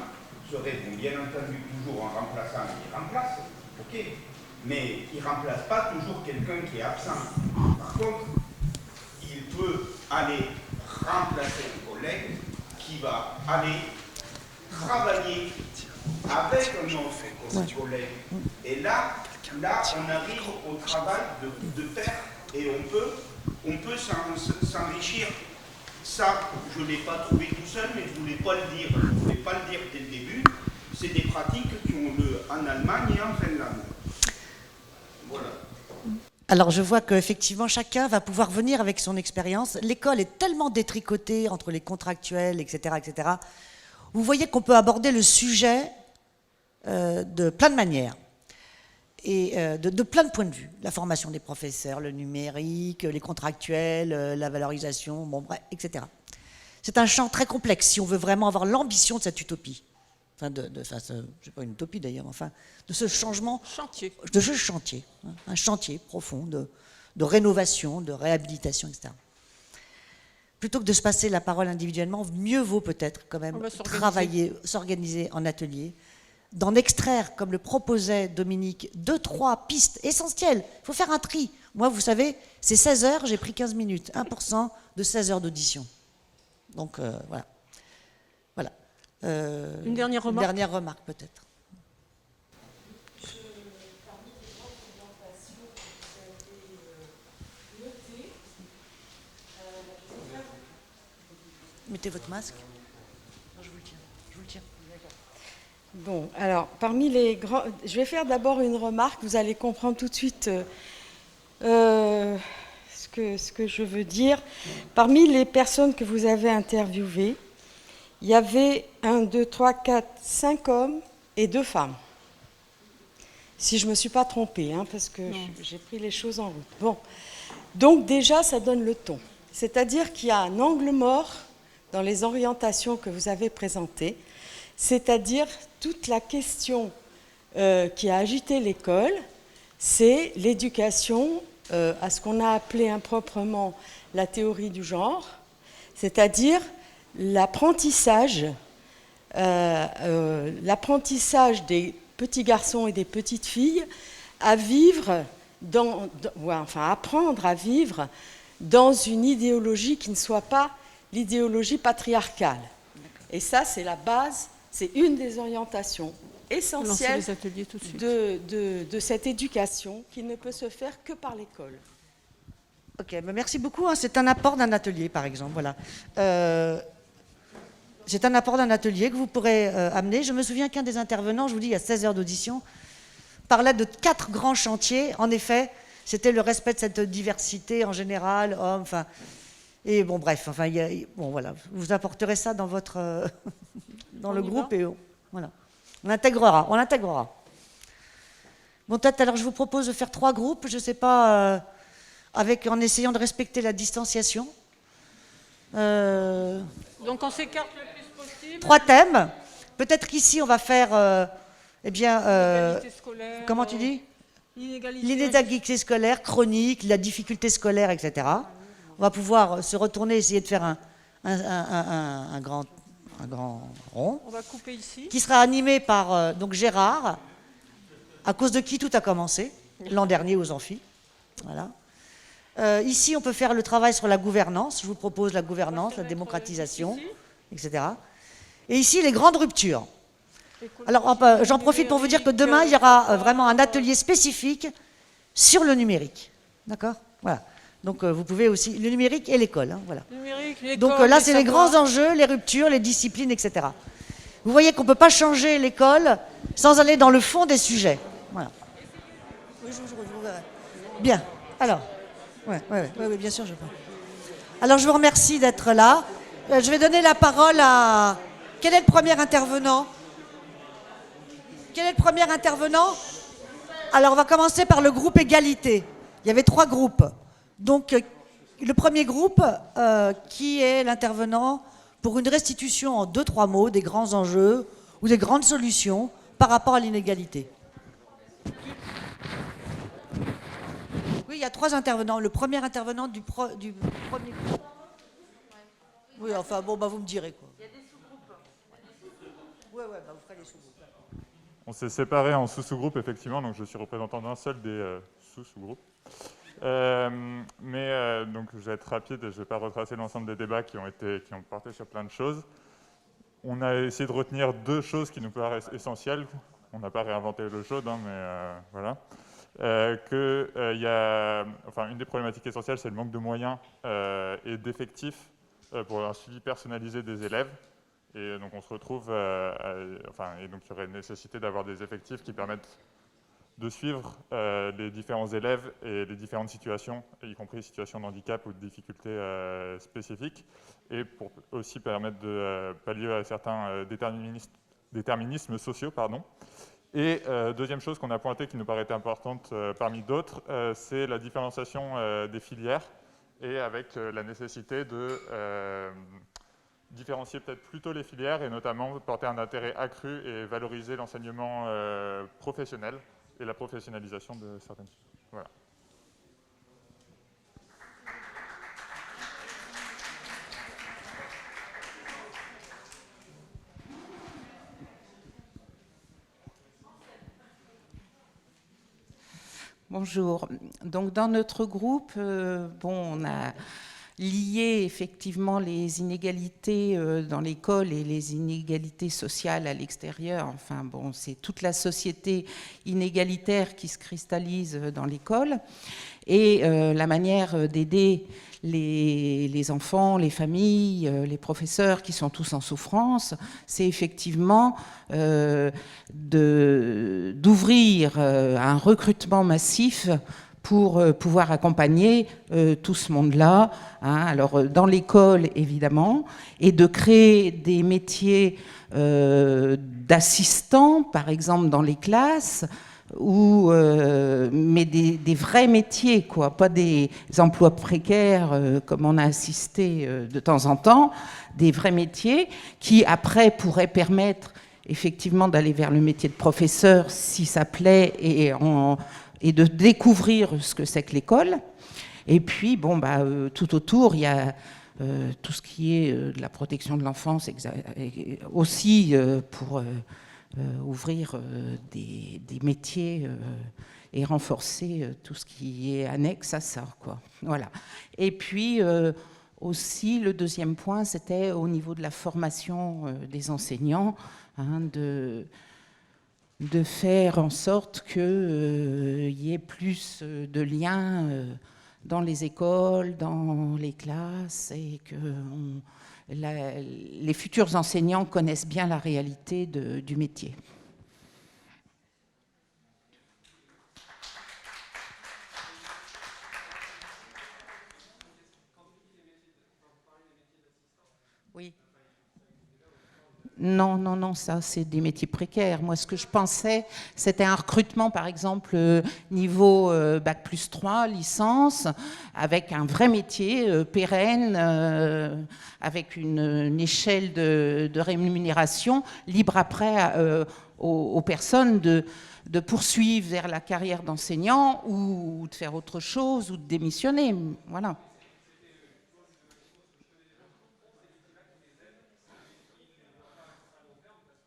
serait, bon, bien entendu, toujours un remplaçant qui remplace, ok, mais il ne remplace pas toujours quelqu'un qui est absent. Par contre, il peut aller remplacer un collègue qui va aller travailler avec un autre collègue. Et là, on arrive au travail de pair et on peut s'enrichir. Ça, je ne l'ai pas trouvé tout seul, mais je ne voulais pas le dire. Je ne voulais pas le dire dès le début. C'est des pratiques qui ont lieu en Allemagne et en Finlande. Voilà. Alors je vois qu'effectivement chacun va pouvoir venir avec son expérience. L'école est tellement détricotée entre les contractuels, etc., etc. Vous voyez qu'on peut aborder le sujet de plein de manières et de plein de points de vue. La formation des professeurs, le numérique, les contractuels, la valorisation, bon, bref, etc. C'est un champ très complexe si on veut vraiment avoir l'ambition de cette utopie. Enfin, c'est pas une utopie d'ailleurs, enfin, de ce changement, de ce chantier, hein, un chantier profond de rénovation, de réhabilitation, etc. Plutôt que de se passer la parole individuellement, mieux vaut peut-être quand même travailler, s'organiser en atelier, d'en extraire, comme le proposait Dominique, 2-3 pistes essentielles. Il faut faire un tri. Moi, vous savez, c'est 16 heures, j'ai pris 15 minutes, 1% de 16 heures d'audition. Donc, voilà. Voilà. Une dernière remarque. Une dernière remarque, peut-être. Mettez votre masque. Je vous le tiens. Je vous le tiens. Bon, alors, parmi les grands... Je vais faire d'abord une remarque, vous allez comprendre tout de suite ce que je veux dire. Parmi les personnes que vous avez interviewées, il y avait 1, 2, 3, 4, 5 hommes et 2 femmes. Si je ne me suis pas trompée, hein, parce que j'ai pris les choses en route. Bon, donc déjà, ça donne le ton. C'est-à-dire qu'il y a un angle mort dans les orientations que vous avez présentées, c'est-à-dire toute la question qui a agité l'école, c'est l'éducation à ce qu'on a appelé improprement la théorie du genre, c'est-à-dire l'apprentissage des petits garçons et des petites filles à vivre, apprendre à vivre dans une idéologie qui ne soit pas l'idéologie patriarcale. Et ça, c'est la base, c'est une des orientations essentielles de cette éducation qui ne peut se faire que par l'école. Ok, ben merci beaucoup. Hein. C'est un apport d'un atelier, par exemple. Voilà. C'est un apport d'un atelier que vous pourrez amener. Je me souviens qu'un des intervenants, je vous dis, il y a 16 heures d'audition, parlait de 4 grands chantiers. En effet, c'était le respect de cette diversité en général, hommes, enfin... Et bon, bref, enfin, bon, voilà, vous apporterez ça dans votre, dans le groupe et voilà, on intégrera. Bon, peut-être alors je vous propose de faire 3 groupes, je ne sais pas, en essayant de respecter la distanciation. Donc on s'écarte le plus possible. 3 thèmes. Peut-être qu'ici on va faire, comment tu dis ? L'inégalité scolaire, chronique, la difficulté scolaire, etc. On va pouvoir se retourner, essayer de faire un grand rond. On va couper ici. Qui sera animé par donc Gérard, à cause de qui tout a commencé, l'an dernier aux amphis. Voilà. Ici, on peut faire le travail sur la gouvernance. Je vous propose la gouvernance, la démocratisation, etc. Et ici, les grandes ruptures. Alors, j'en profite pour vous dire que demain, il y aura vraiment un atelier spécifique sur le numérique. D'accord ? Voilà. Donc, vous pouvez aussi... Le numérique et l'école. Hein, voilà. Donc là, c'est les grands enjeux, les ruptures, les disciplines, etc. Vous voyez qu'on ne peut pas changer l'école sans aller dans le fond des sujets. Voilà. Oui, je verrai. Bien. Alors, oui, bien sûr, je peux. Alors, je vous remercie d'être là. Je vais donner la parole à... Quel est le premier intervenant ? Quel est le premier intervenant? Alors, on va commencer par le groupe égalité. Il y avait 3 groupes. Donc, le premier groupe, qui est l'intervenant pour une restitution en 2-3 mots des grands enjeux ou des grandes solutions par rapport à l'inégalité. Oui, il y a 3 intervenants. Le premier intervenant du premier groupe. Oui, enfin, bon, bah, vous me direz quoi. Il y a des sous-groupes. Oui, bah, vous ferez les sous-groupes. On s'est séparés en sous-sous-groupes, effectivement, donc je suis représentant d'un seul des sous-sous-groupes. Donc je vais être rapide et je ne vais pas retracer l'ensemble des débats qui ont porté sur plein de choses. On a essayé de retenir 2 choses qui nous paraissent essentielles. On n'a pas réinventé l'eau chaude, hein, mais voilà. Une des problématiques essentielles, c'est le manque de moyens et d'effectifs pour un suivi personnalisé des élèves. Et donc on se retrouve, et donc il y aurait une nécessité d'avoir des effectifs qui permettent de suivre les différents élèves et les différentes situations, y compris les situations de handicap ou de difficultés spécifiques, et pour aussi permettre de pallier à certains déterminismes sociaux. Et deuxième chose qu'on a pointée qui nous paraît importante parmi d'autres, c'est la différenciation des filières, et avec la nécessité de différencier peut-être plutôt les filières et notamment porter un intérêt accru et valoriser l'enseignement professionnel et la professionnalisation de certaines filières. Voilà. Bonjour. Donc dans notre groupe, on a lié effectivement les inégalités dans l'école et les inégalités sociales à l'extérieur. Enfin bon, c'est toute la société inégalitaire qui se cristallise dans l'école. Et la manière d'aider les enfants, les familles, les professeurs qui sont tous en souffrance, c'est effectivement d'ouvrir un recrutement massif pour pouvoir accompagner tout ce monde-là, hein, alors dans l'école évidemment, et de créer des métiers d'assistants, par exemple dans les classes, mais des vrais métiers, quoi, pas des emplois précaires comme on a assisté de temps en temps, des vrais métiers qui après pourraient permettre effectivement d'aller vers le métier de professeur si ça plaît et de découvrir ce que c'est que l'école. Et puis, tout autour, il y a tout ce qui est de la protection de l'enfance, aussi pour ouvrir des métiers et renforcer tout ce qui est annexe à ça, quoi. Voilà. Et puis, aussi, le deuxième point, c'était au niveau de la formation des enseignants, hein, de faire en sorte qu'il y ait plus de liens dans les écoles, dans les classes, et que les futurs enseignants connaissent bien la réalité du métier. Oui. Non, ça, c'est des métiers précaires. Moi, ce que je pensais, c'était un recrutement, par exemple, niveau Bac+3, licence, avec un vrai métier pérenne, avec une échelle de rémunération, libre après aux personnes de poursuivre vers la carrière d'enseignant ou de faire autre chose ou de démissionner. Voilà.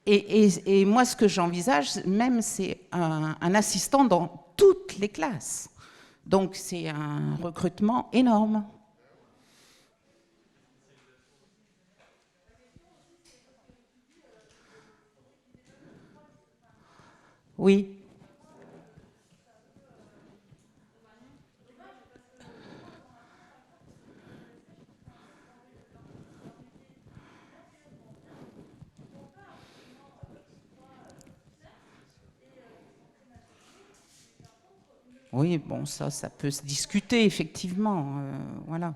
Et moi, ce que j'envisage, même, c'est un assistant dans toutes les classes. Donc, c'est un recrutement énorme. Oui. Oui, bon, ça peut se discuter, effectivement. Voilà.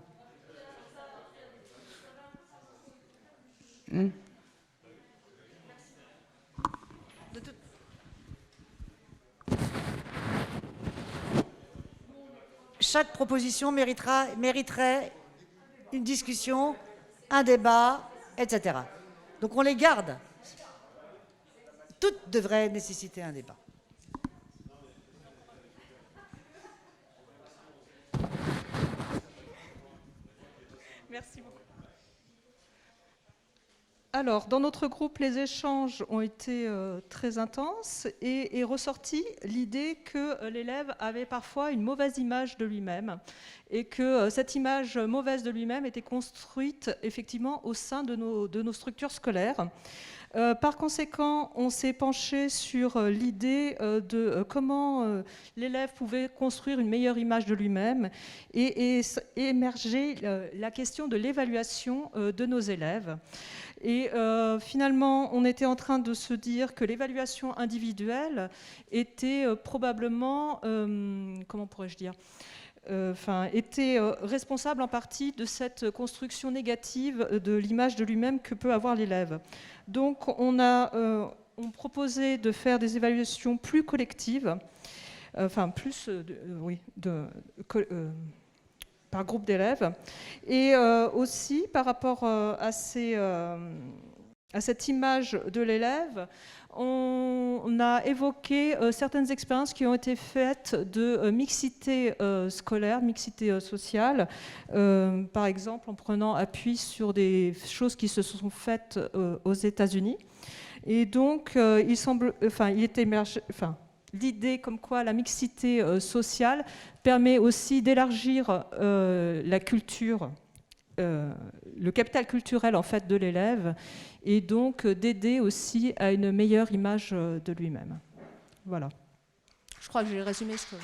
chaque proposition mériterait une discussion, un débat, etc. Donc on les garde. Toutes devraient nécessiter un débat. Merci beaucoup. Alors, dans notre groupe, les échanges ont été très intenses et est ressortie l'idée que l'élève avait parfois une mauvaise image de lui-même et que cette image mauvaise de lui-même était construite effectivement au sein de nos structures scolaires. Par conséquent, on s'est penché sur l'idée de comment l'élève pouvait construire une meilleure image de lui-même et émerger la question de l'évaluation de nos élèves. Et finalement, on était en train de se dire que l'évaluation individuelle était probablement, comment pourrais-je dire, était responsable en partie de cette construction négative de l'image de lui-même que peut avoir l'élève. Donc on proposait de faire des évaluations plus collectives, par groupe d'élèves, et aussi par rapport à cette image de l'élève, on a évoqué certaines expériences qui ont été faites de mixité scolaire, mixité sociale, par exemple en prenant appui sur des choses qui se sont faites aux États-Unis. Et donc, il est émergé, l'idée comme quoi la mixité sociale permet aussi d'élargir la culture, le capital culturel en fait de l'élève, et donc d'aider aussi à une meilleure image de lui-même. Voilà. Je crois que j'ai résumé ce que...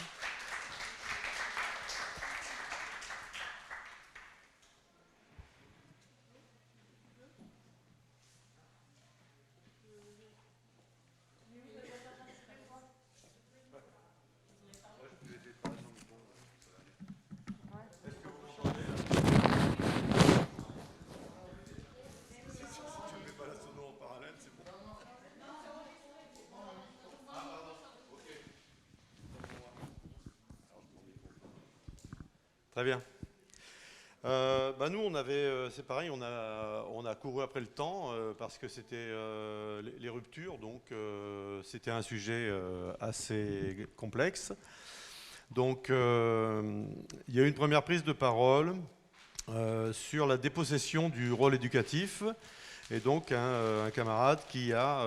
Très bien. Nous, on avait, c'est pareil, on a couru après le temps parce que c'était les ruptures, donc c'était un sujet assez complexe. Donc, il y a eu une première prise de parole sur la dépossession du rôle éducatif, et donc un camarade qui a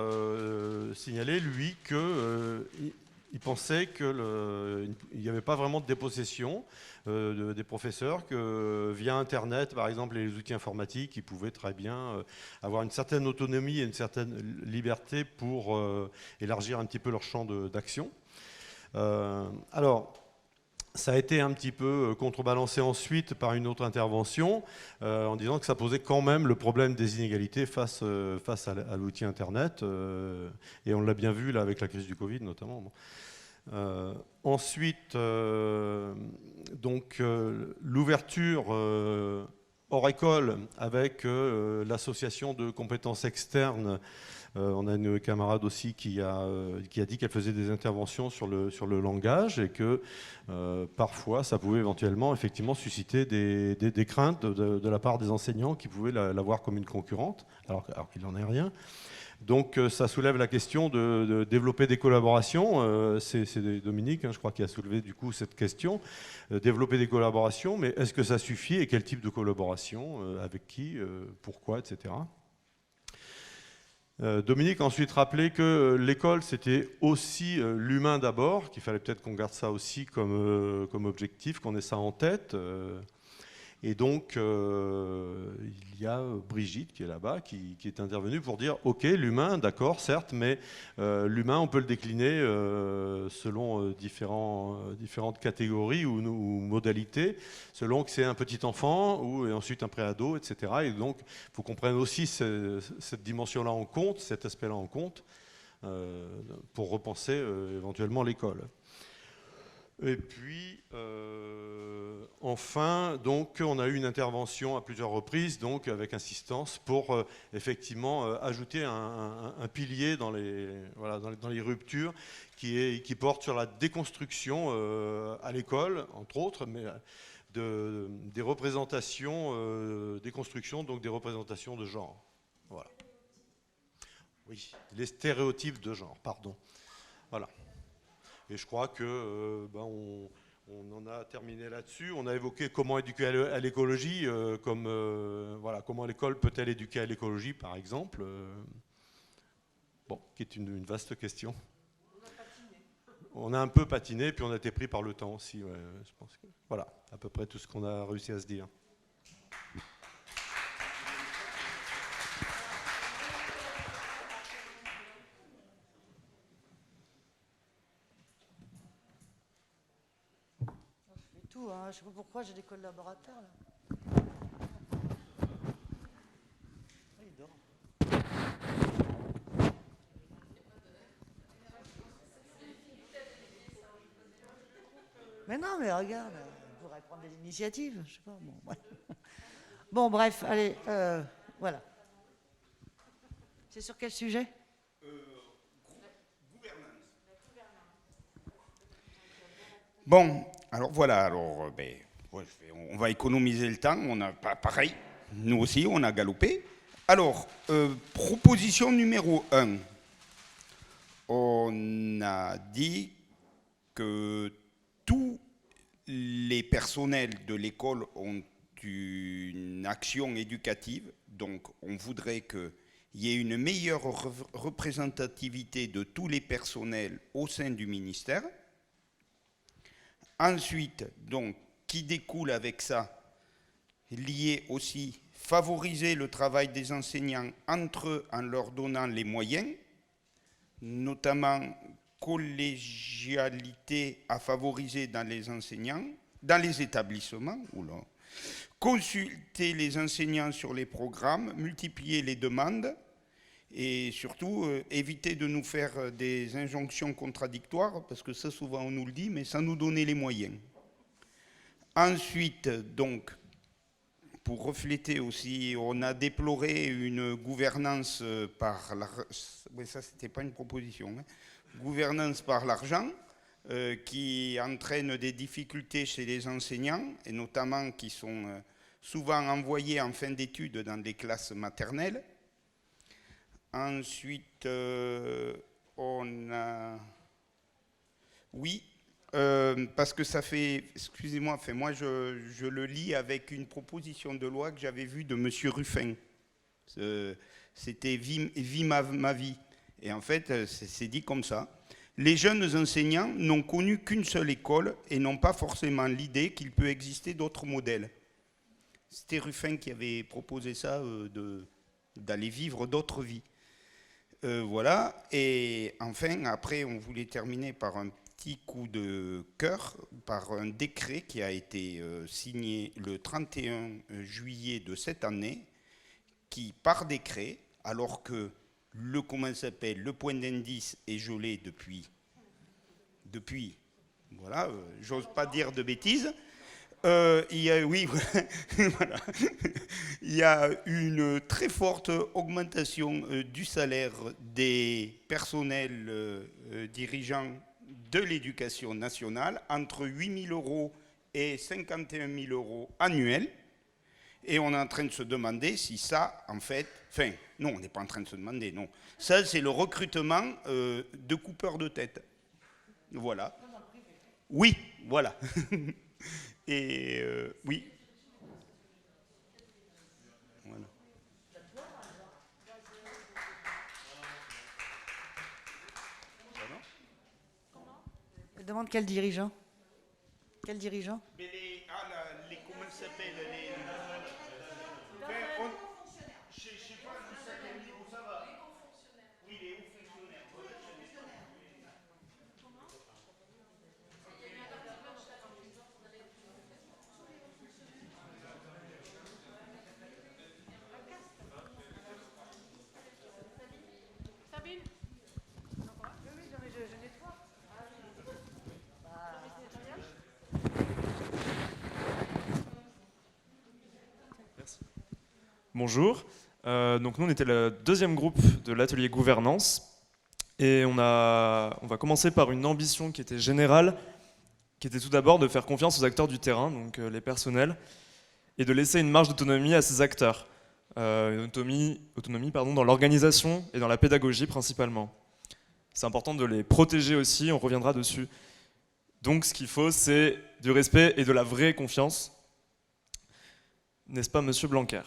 signalé, lui, qu'il pensait qu'il n'y avait pas vraiment de dépossession des professeurs, que via Internet, par exemple, et les outils informatiques, ils pouvaient très bien avoir une certaine autonomie et une certaine liberté pour élargir un petit peu leur champ d'action. Alors, ça a été un petit peu contrebalancé ensuite par une autre intervention en disant que ça posait quand même le problème des inégalités face à l'outil Internet. Et on l'a bien vu là avec la crise du Covid notamment. Ensuite, l'ouverture hors école avec l'association de compétences externes. On a une camarade aussi qui a dit qu'elle faisait des interventions sur le langage et que parfois ça pouvait éventuellement effectivement susciter des craintes de la part des enseignants qui pouvaient la voir comme une concurrente, alors qu'il n'en est rien. Donc ça soulève la question de développer des collaborations. C'est Dominique, je crois, qui a soulevé du coup cette question. Développer des collaborations, mais est-ce que ça suffit et quel type de collaboration, avec qui, pourquoi, etc. Dominique a ensuite rappelé que l'école, c'était aussi l'humain d'abord, qu'il fallait peut-être qu'on garde ça aussi comme objectif, qu'on ait ça en tête. Et donc, il y a Brigitte qui est là-bas, qui est intervenue pour dire « Ok, l'humain, d'accord, certes, mais l'humain, on peut le décliner selon différentes catégories ou modalités, selon que c'est un petit enfant et ensuite un préado, etc. » Et donc, il faut qu'on prenne aussi cette dimension-là en compte, cet aspect-là en compte, pour repenser éventuellement l'école. Et puis, enfin, donc, on a eu une intervention à plusieurs reprises, donc, avec insistance, pour effectivement ajouter un pilier dans les ruptures qui porte sur la déconstruction à l'école, entre autres, mais des représentations, des constructions, donc des représentations de genre. Voilà. Oui, les stéréotypes de genre, pardon. Voilà. Et je crois que on en a terminé là-dessus. On a évoqué comment éduquer à l'écologie, voilà, comment l'école peut-elle éduquer à l'écologie, par exemple. Bon, qui est une vaste question. On a un peu patiné, puis on a été pris par le temps aussi. Ouais, je pense que, voilà, à peu près tout ce qu'on a réussi à se dire. Hein. Je ne sais pas pourquoi j'ai des collaborateurs là. Il dort. Mais non, mais regarde, on pourrait prendre des initiatives, je sais pas. Bon, ouais. Bon bref, allez, voilà. C'est sur quel sujet? Bon, alors voilà, on va économiser le temps, on a pas pareil, nous aussi on a galopé. Alors, proposition numéro 1, on a dit que tous les personnels de l'école ont une action éducative, donc on voudrait qu'il y ait une meilleure représentativité de tous les personnels au sein du ministère. Ensuite, donc, qui découle avec ça, lié aussi, favoriser le travail des enseignants entre eux en leur donnant les moyens, notamment collégialité à favoriser dans les enseignants, dans les établissements, consulter les enseignants sur les programmes, multiplier les demandes et surtout éviter de nous faire des injonctions contradictoires, parce que ça souvent on nous le dit, mais sans nous donner les moyens. Ensuite, donc, pour refléter aussi, on a déploré une gouvernance par oui, ça c'était pas une proposition, hein. Gouvernance par l'argent, qui entraîne des difficultés chez les enseignants, et notamment qui sont souvent envoyés en fin d'études dans des classes maternelles. Ensuite, on a... Oui, parce que ça fait... Excusez-moi, moi je le lis avec une proposition de loi que j'avais vue de M. Ruffin. C'était Vie ma vie. Et en fait, c'est dit comme ça. Les jeunes enseignants n'ont connu qu'une seule école et n'ont pas forcément l'idée qu'il peut exister d'autres modèles. C'était Ruffin qui avait proposé ça, d'aller vivre d'autres vies. Voilà, et enfin, après, on voulait terminer par un petit coup de cœur, par un décret qui a été signé le 31 juillet de cette année, qui, par décret, alors que le point d'indice est gelé depuis, voilà, j'ose pas dire de bêtises, il y a, oui, voilà. Il y a une très forte augmentation du salaire des personnels dirigeants de l'éducation nationale, entre 8 000 € et 51 000 € annuels. Et on est en train de se demander si ça, en fait... Enfin, non, on n'est pas en train de se demander, non. Ça, c'est le recrutement de coupeurs de tête. Voilà. Oui, voilà. Et oui. Voilà. Je demande quel dirigeant? Quel dirigeant? Mais comment ça s'appelle je ne sais pas jusqu'à quel niveau ça va. Oui, les hauts fonctionnaires. Sabine? Oui, je nettoie. bonjour. Donc nous, on était le deuxième groupe de l'atelier gouvernance. Et on va commencer par une ambition qui était générale, qui était tout d'abord de faire confiance aux acteurs du terrain, donc les personnels, et de laisser une marge d'autonomie à ces acteurs. Une autonomie dans l'organisation et dans la pédagogie principalement. C'est important de les protéger aussi, on reviendra dessus. Donc ce qu'il faut, c'est du respect et de la vraie confiance. N'est-ce pas, monsieur Blanquer?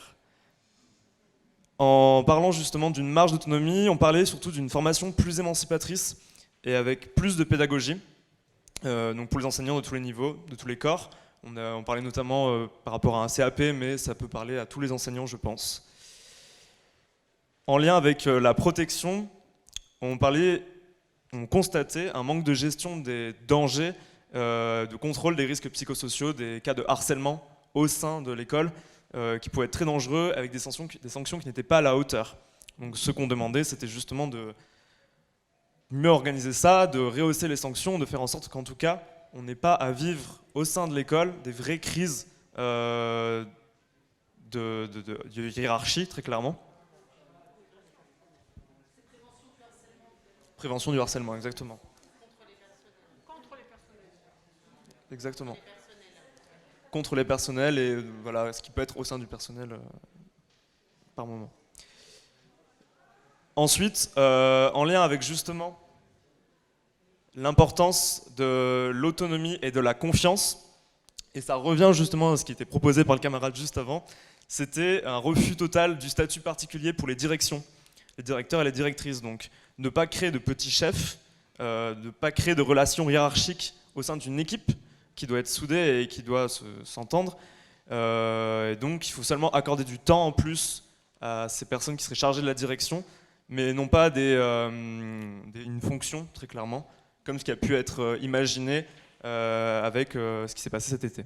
En parlant justement d'une marge d'autonomie, on parlait surtout d'une formation plus émancipatrice et avec plus de pédagogie, donc pour les enseignants de tous les niveaux, de tous les corps. On parlait notamment par rapport à un CAP, mais ça peut parler à tous les enseignants, je pense. En lien avec la protection, on constatait un manque de gestion des dangers, de contrôle des risques psychosociaux, des cas de harcèlement au sein de l'école, qui pouvaient être très dangereux avec des sanctions qui n'étaient pas à la hauteur. Donc ce qu'on demandait, c'était justement de mieux organiser ça, de rehausser les sanctions, de faire en sorte qu'en tout cas, on n'ait pas à vivre au sein de l'école des vraies crises de hiérarchie, très clairement. Prévention du harcèlement, exactement. Contre les personnels. Exactement. Contre les personnels et voilà, ce qui peut être au sein du personnel par moment. Ensuite, en lien avec justement l'importance de l'autonomie et de la confiance, et ça revient justement à ce qui était proposé par le camarade juste avant, c'était un refus total du statut particulier pour les directions, les directeurs et les directrices. Donc ne pas créer de petits chefs, ne pas créer de relations hiérarchiques au sein d'une équipe qui doit être soudée et qui doit s'entendre. Et donc il faut seulement accorder du temps en plus à ces personnes qui seraient chargées de la direction, mais non pas une fonction, très clairement, comme ce qui a pu être imaginé avec ce qui s'est passé cet été.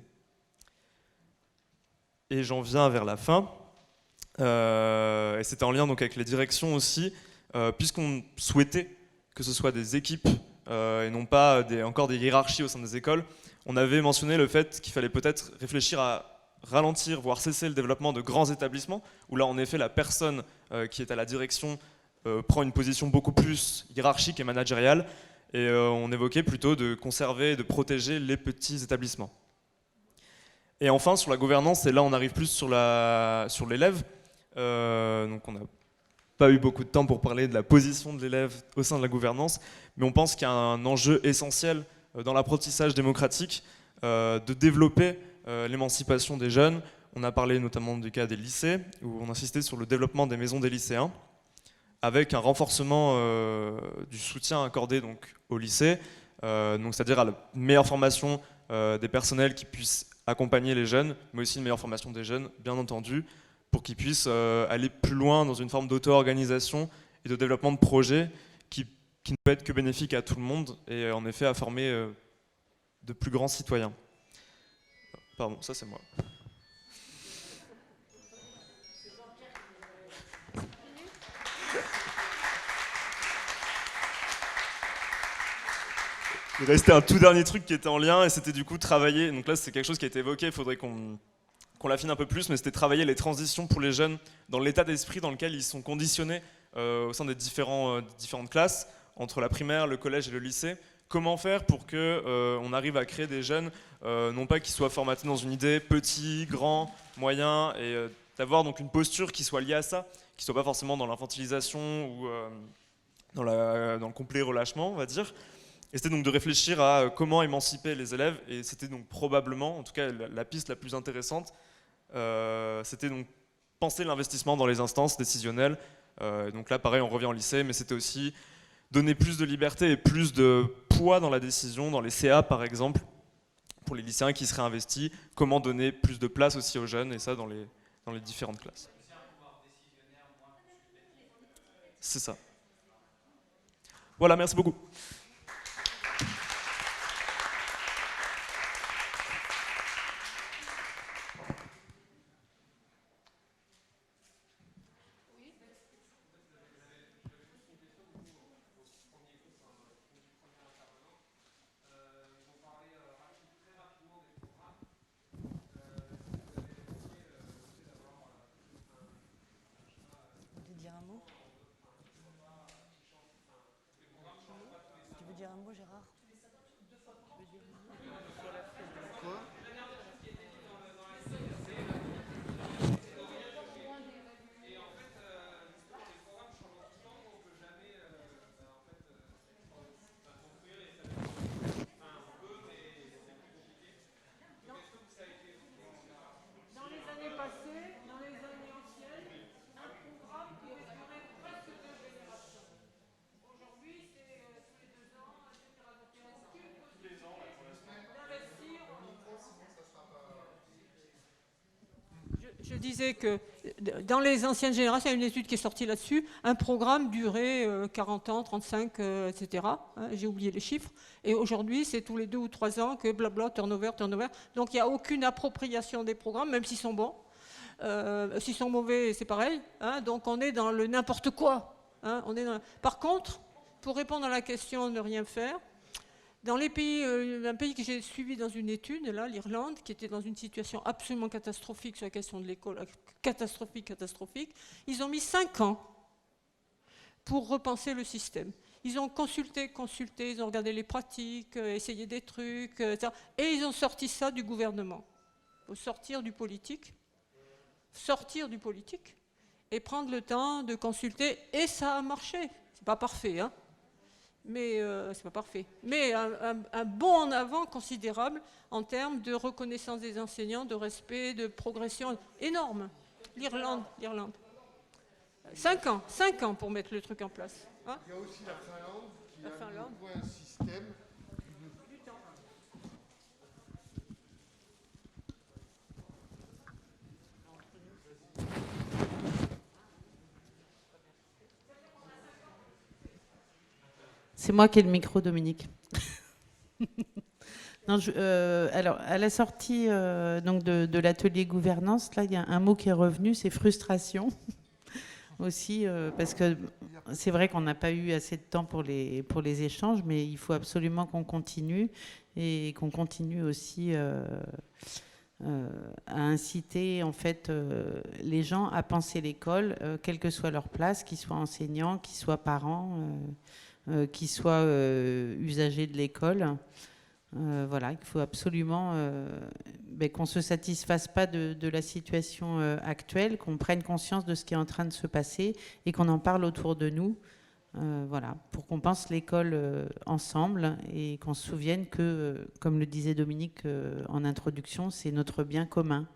Et j'en viens vers la fin, et c'était en lien donc avec les directions aussi, puisqu'on souhaitait que ce soit des équipes et non pas encore des hiérarchies au sein des écoles, on avait mentionné le fait qu'il fallait peut-être réfléchir à ralentir, voire cesser le développement de grands établissements, où là en effet la personne qui est à la direction prend une position beaucoup plus hiérarchique et managériale, et on évoquait plutôt de conserver et de protéger les petits établissements. Et enfin sur la gouvernance, et là on arrive plus sur l'élève, donc on n'a pas eu beaucoup de temps pour parler de la position de l'élève au sein de la gouvernance, mais on pense qu'il y a un enjeu essentiel dans l'apprentissage démocratique de développer l'émancipation des jeunes. On a parlé notamment du cas des lycées, où on insistait sur le développement des maisons des lycéens, avec un renforcement du soutien accordé donc, au lycée, c'est-à-dire à la meilleure formation des personnels qui puissent accompagner les jeunes, mais aussi une meilleure formation des jeunes, bien entendu, pour qu'ils puissent aller plus loin dans une forme d'auto-organisation et de développement de projets qui ne peut être que bénéfique à tout le monde et en effet à former de plus grands citoyens. Pardon, ça c'est moi. Il restait un tout dernier truc qui était en lien et c'était du coup travailler, donc là c'est quelque chose qui a été évoqué, il faudrait qu'on l'affine un peu plus, mais c'était travailler les transitions pour les jeunes dans l'état d'esprit dans lequel ils sont conditionnés au sein des différentes classes, entre la primaire, le collège et le lycée. Comment faire pour qu'on arrive à créer des jeunes, non pas qui soient formatés dans une idée petit, grand, moyen, et d'avoir donc une posture qui soit liée à ça, qui ne soit pas forcément dans l'infantilisation ou dans le complet relâchement, on va dire. Et c'était donc de réfléchir à comment émanciper les élèves, et c'était donc probablement, en tout cas la piste la plus intéressante, c'était donc penser l'investissement dans les instances décisionnelles. Donc là pareil on revient au lycée, mais c'était aussi donner plus de liberté et plus de poids dans la décision, dans les CA par exemple, pour les lycéens qui seraient investis, comment donner plus de place aussi aux jeunes, et ça dans les différentes classes. C'est ça. Voilà, merci beaucoup. Gérard. Je disais que dans les anciennes générations, il y a une étude qui est sortie là-dessus, un programme durait 40 ans, 35, etc. Hein, j'ai oublié les chiffres. Et aujourd'hui, c'est tous les 2 ou 3 ans que blabla, turnover, turnover. Donc il n'y a aucune appropriation des programmes, même s'ils sont bons. S'ils sont mauvais, c'est pareil. Hein, donc on est dans le n'importe quoi. Hein, Par contre, pour répondre à la question de ne rien faire, dans les pays, un pays que j'ai suivi dans une étude, là, l'Irlande, qui était dans une situation absolument catastrophique sur la question de l'école, catastrophique, ils ont mis 5 ans pour repenser le système. Ils ont consulté, ils ont regardé les pratiques, essayé des trucs, etc. Et ils ont sorti ça du gouvernement. Il faut sortir du politique et prendre le temps de consulter. Et ça a marché. C'est pas parfait, hein. Mais c'est pas parfait. Mais un bond en avant considérable en termes de reconnaissance des enseignants, de respect, de progression énorme. L'Irlande. 5 ans pour mettre le truc en place. Hein? Il y a aussi la Finlande qui a mis au point un système. C'est moi qui ai le micro, Dominique. Non, alors, à la sortie donc de l'atelier gouvernance, là, il y a un mot qui est revenu, c'est frustration aussi, parce que c'est vrai qu'on n'a pas eu assez de temps pour les échanges, mais il faut absolument qu'on continue et qu'on continue aussi à inciter en fait les gens à penser l'école, quelle que soit leur place, qu'ils soient enseignants, qu'ils soient parents. Qui soient usagers de l'école. Voilà, il faut absolument qu'on ne se satisfasse pas de la situation actuelle, qu'on prenne conscience de ce qui est en train de se passer et qu'on en parle autour de nous. Voilà, pour qu'on pense l'école ensemble et qu'on se souvienne que, comme le disait Dominique en introduction, c'est notre bien commun.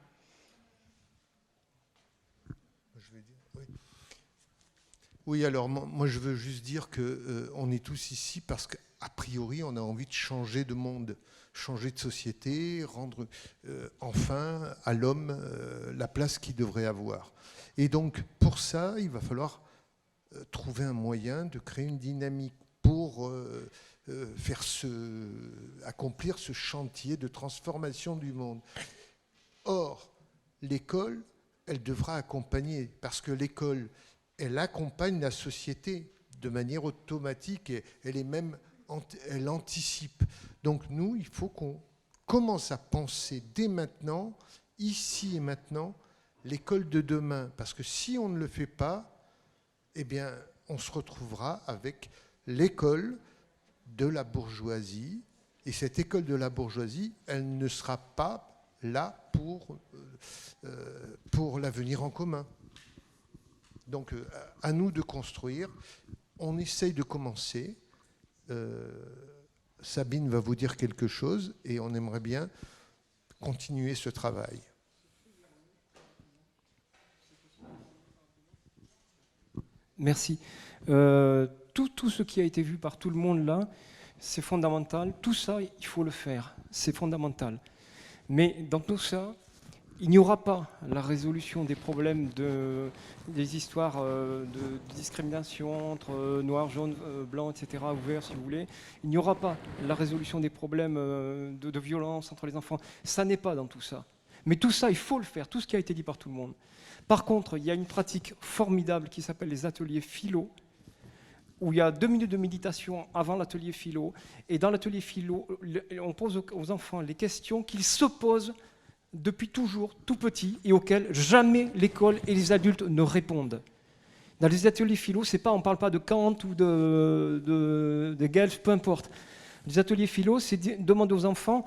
Oui, alors moi je veux juste dire qu'on est tous ici parce qu'a priori on a envie de changer de monde, changer de société, rendre enfin à l'homme la place qu'il devrait avoir. Et donc pour ça, il va falloir trouver un moyen de créer une dynamique pour accomplir ce chantier de transformation du monde. Or, l'école, elle devra accompagner, parce que l'école, elle accompagne la société de manière automatique et elle anticipe. Donc nous, il faut qu'on commence à penser dès maintenant, ici et maintenant, l'école de demain. Parce que si on ne le fait pas, eh bien, on se retrouvera avec l'école de la bourgeoisie. Et cette école de la bourgeoisie, elle ne sera pas là pour l'avenir en commun. Donc, à nous de construire. On essaye de commencer. Sabine va vous dire quelque chose et on aimerait bien continuer ce travail. Merci. Tout ce qui a été vu par tout le monde là, c'est fondamental. Tout ça, il faut le faire. C'est fondamental. Mais dans tout ça, il n'y aura pas la résolution des problèmes des histoires de discrimination entre noir, jaune, blanc, etc., ouvert si vous voulez. Il n'y aura pas la résolution des problèmes de violence entre les enfants. Ça n'est pas dans tout ça. Mais tout ça, il faut le faire, tout ce qui a été dit par tout le monde. Par contre, il y a une pratique formidable qui s'appelle les ateliers philo, où il y a 2 minutes de méditation avant l'atelier philo. Et dans l'atelier philo, on pose aux enfants les questions qu'ils se posent depuis toujours, tout petit, et auxquelles jamais l'école et les adultes ne répondent. Dans les ateliers philo, on ne parle pas de Kant ou de Guelph, peu importe. Les ateliers philo, c'est demander aux enfants,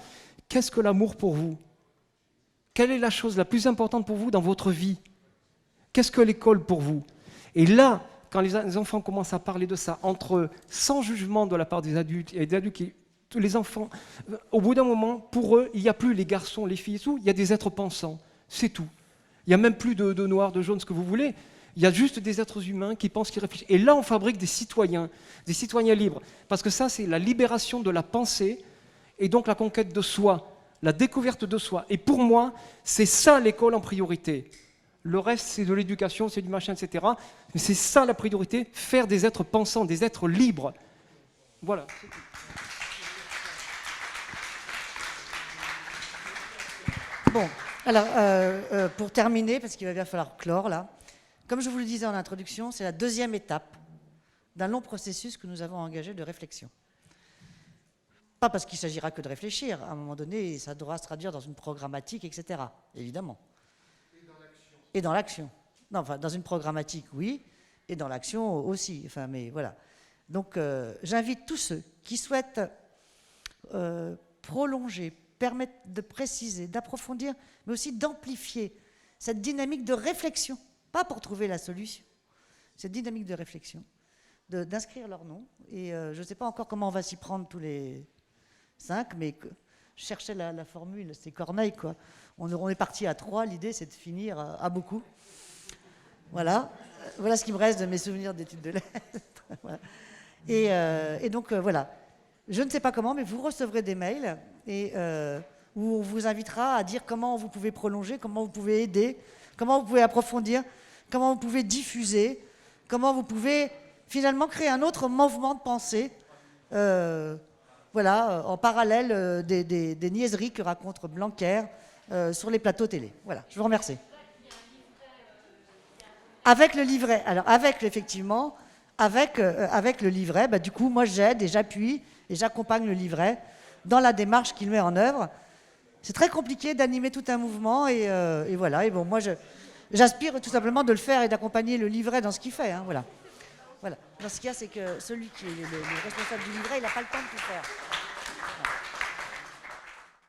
qu'est-ce que l'amour pour vous? Quelle est la chose la plus importante pour vous dans votre vie? Qu'est-ce que l'école pour vous? Et là, quand les enfants commencent à parler de ça, entre eux, sans jugement de la part des adultes, et des adultes tous les enfants, au bout d'un moment, pour eux, il n'y a plus les garçons, les filles et tout, il y a des êtres pensants, c'est tout. Il n'y a même plus de noir, de jaune, ce que vous voulez. Il y a juste des êtres humains qui pensent, qui réfléchissent. Et là, on fabrique des citoyens libres. Parce que ça, c'est la libération de la pensée et donc la conquête de soi, la découverte de soi. Et pour moi, c'est ça l'école en priorité. Le reste, c'est de l'éducation, c'est du machin, etc. Mais c'est ça la priorité, faire des êtres pensants, des êtres libres. Voilà. Bon, alors, pour terminer, parce qu'il va bien falloir clore là, comme je vous le disais en introduction, c'est la deuxième étape d'un long processus que nous avons engagé de réflexion. Pas parce qu'il s'agira que de réfléchir, à un moment donné, ça devra se traduire dans une programmatique, etc., évidemment. Et dans l'action. Non, enfin, dans une programmatique, oui, et dans l'action aussi. Enfin, mais voilà. Donc, j'invite tous ceux qui souhaitent prolonger, permettre de préciser, d'approfondir, mais aussi d'amplifier cette dynamique de réflexion, pas pour trouver la solution, cette dynamique de réflexion, d'inscrire leur nom. Et je ne sais pas encore comment on va s'y prendre tous les 5, mais je cherchais la formule, c'est Corneille, quoi. On est parti à 3, l'idée c'est de finir à beaucoup. Voilà. Voilà ce qui me reste de mes souvenirs d'études de lettres. Voilà. Et donc voilà. Je ne sais pas comment, mais vous recevrez des mails où on vous invitera à dire comment vous pouvez prolonger, comment vous pouvez aider, comment vous pouvez approfondir, comment vous pouvez diffuser, comment vous pouvez finalement créer un autre mouvement de pensée, voilà, en parallèle des niaiseries que raconte Blanquer sur les plateaux télé. Voilà, je vous remercie. Avec le livret, alors effectivement, avec le livret, bah, du coup, moi j'aide et j'appuie et j'accompagne le livret dans la démarche qu'il met en œuvre. C'est très compliqué d'animer tout un mouvement et voilà. Et bon, moi j'aspire tout simplement de le faire et d'accompagner le livret dans ce qu'il fait. Hein, voilà. Voilà. Dans ce qu'il y a, c'est que celui qui est le responsable du livret, il n'a pas le temps de tout faire.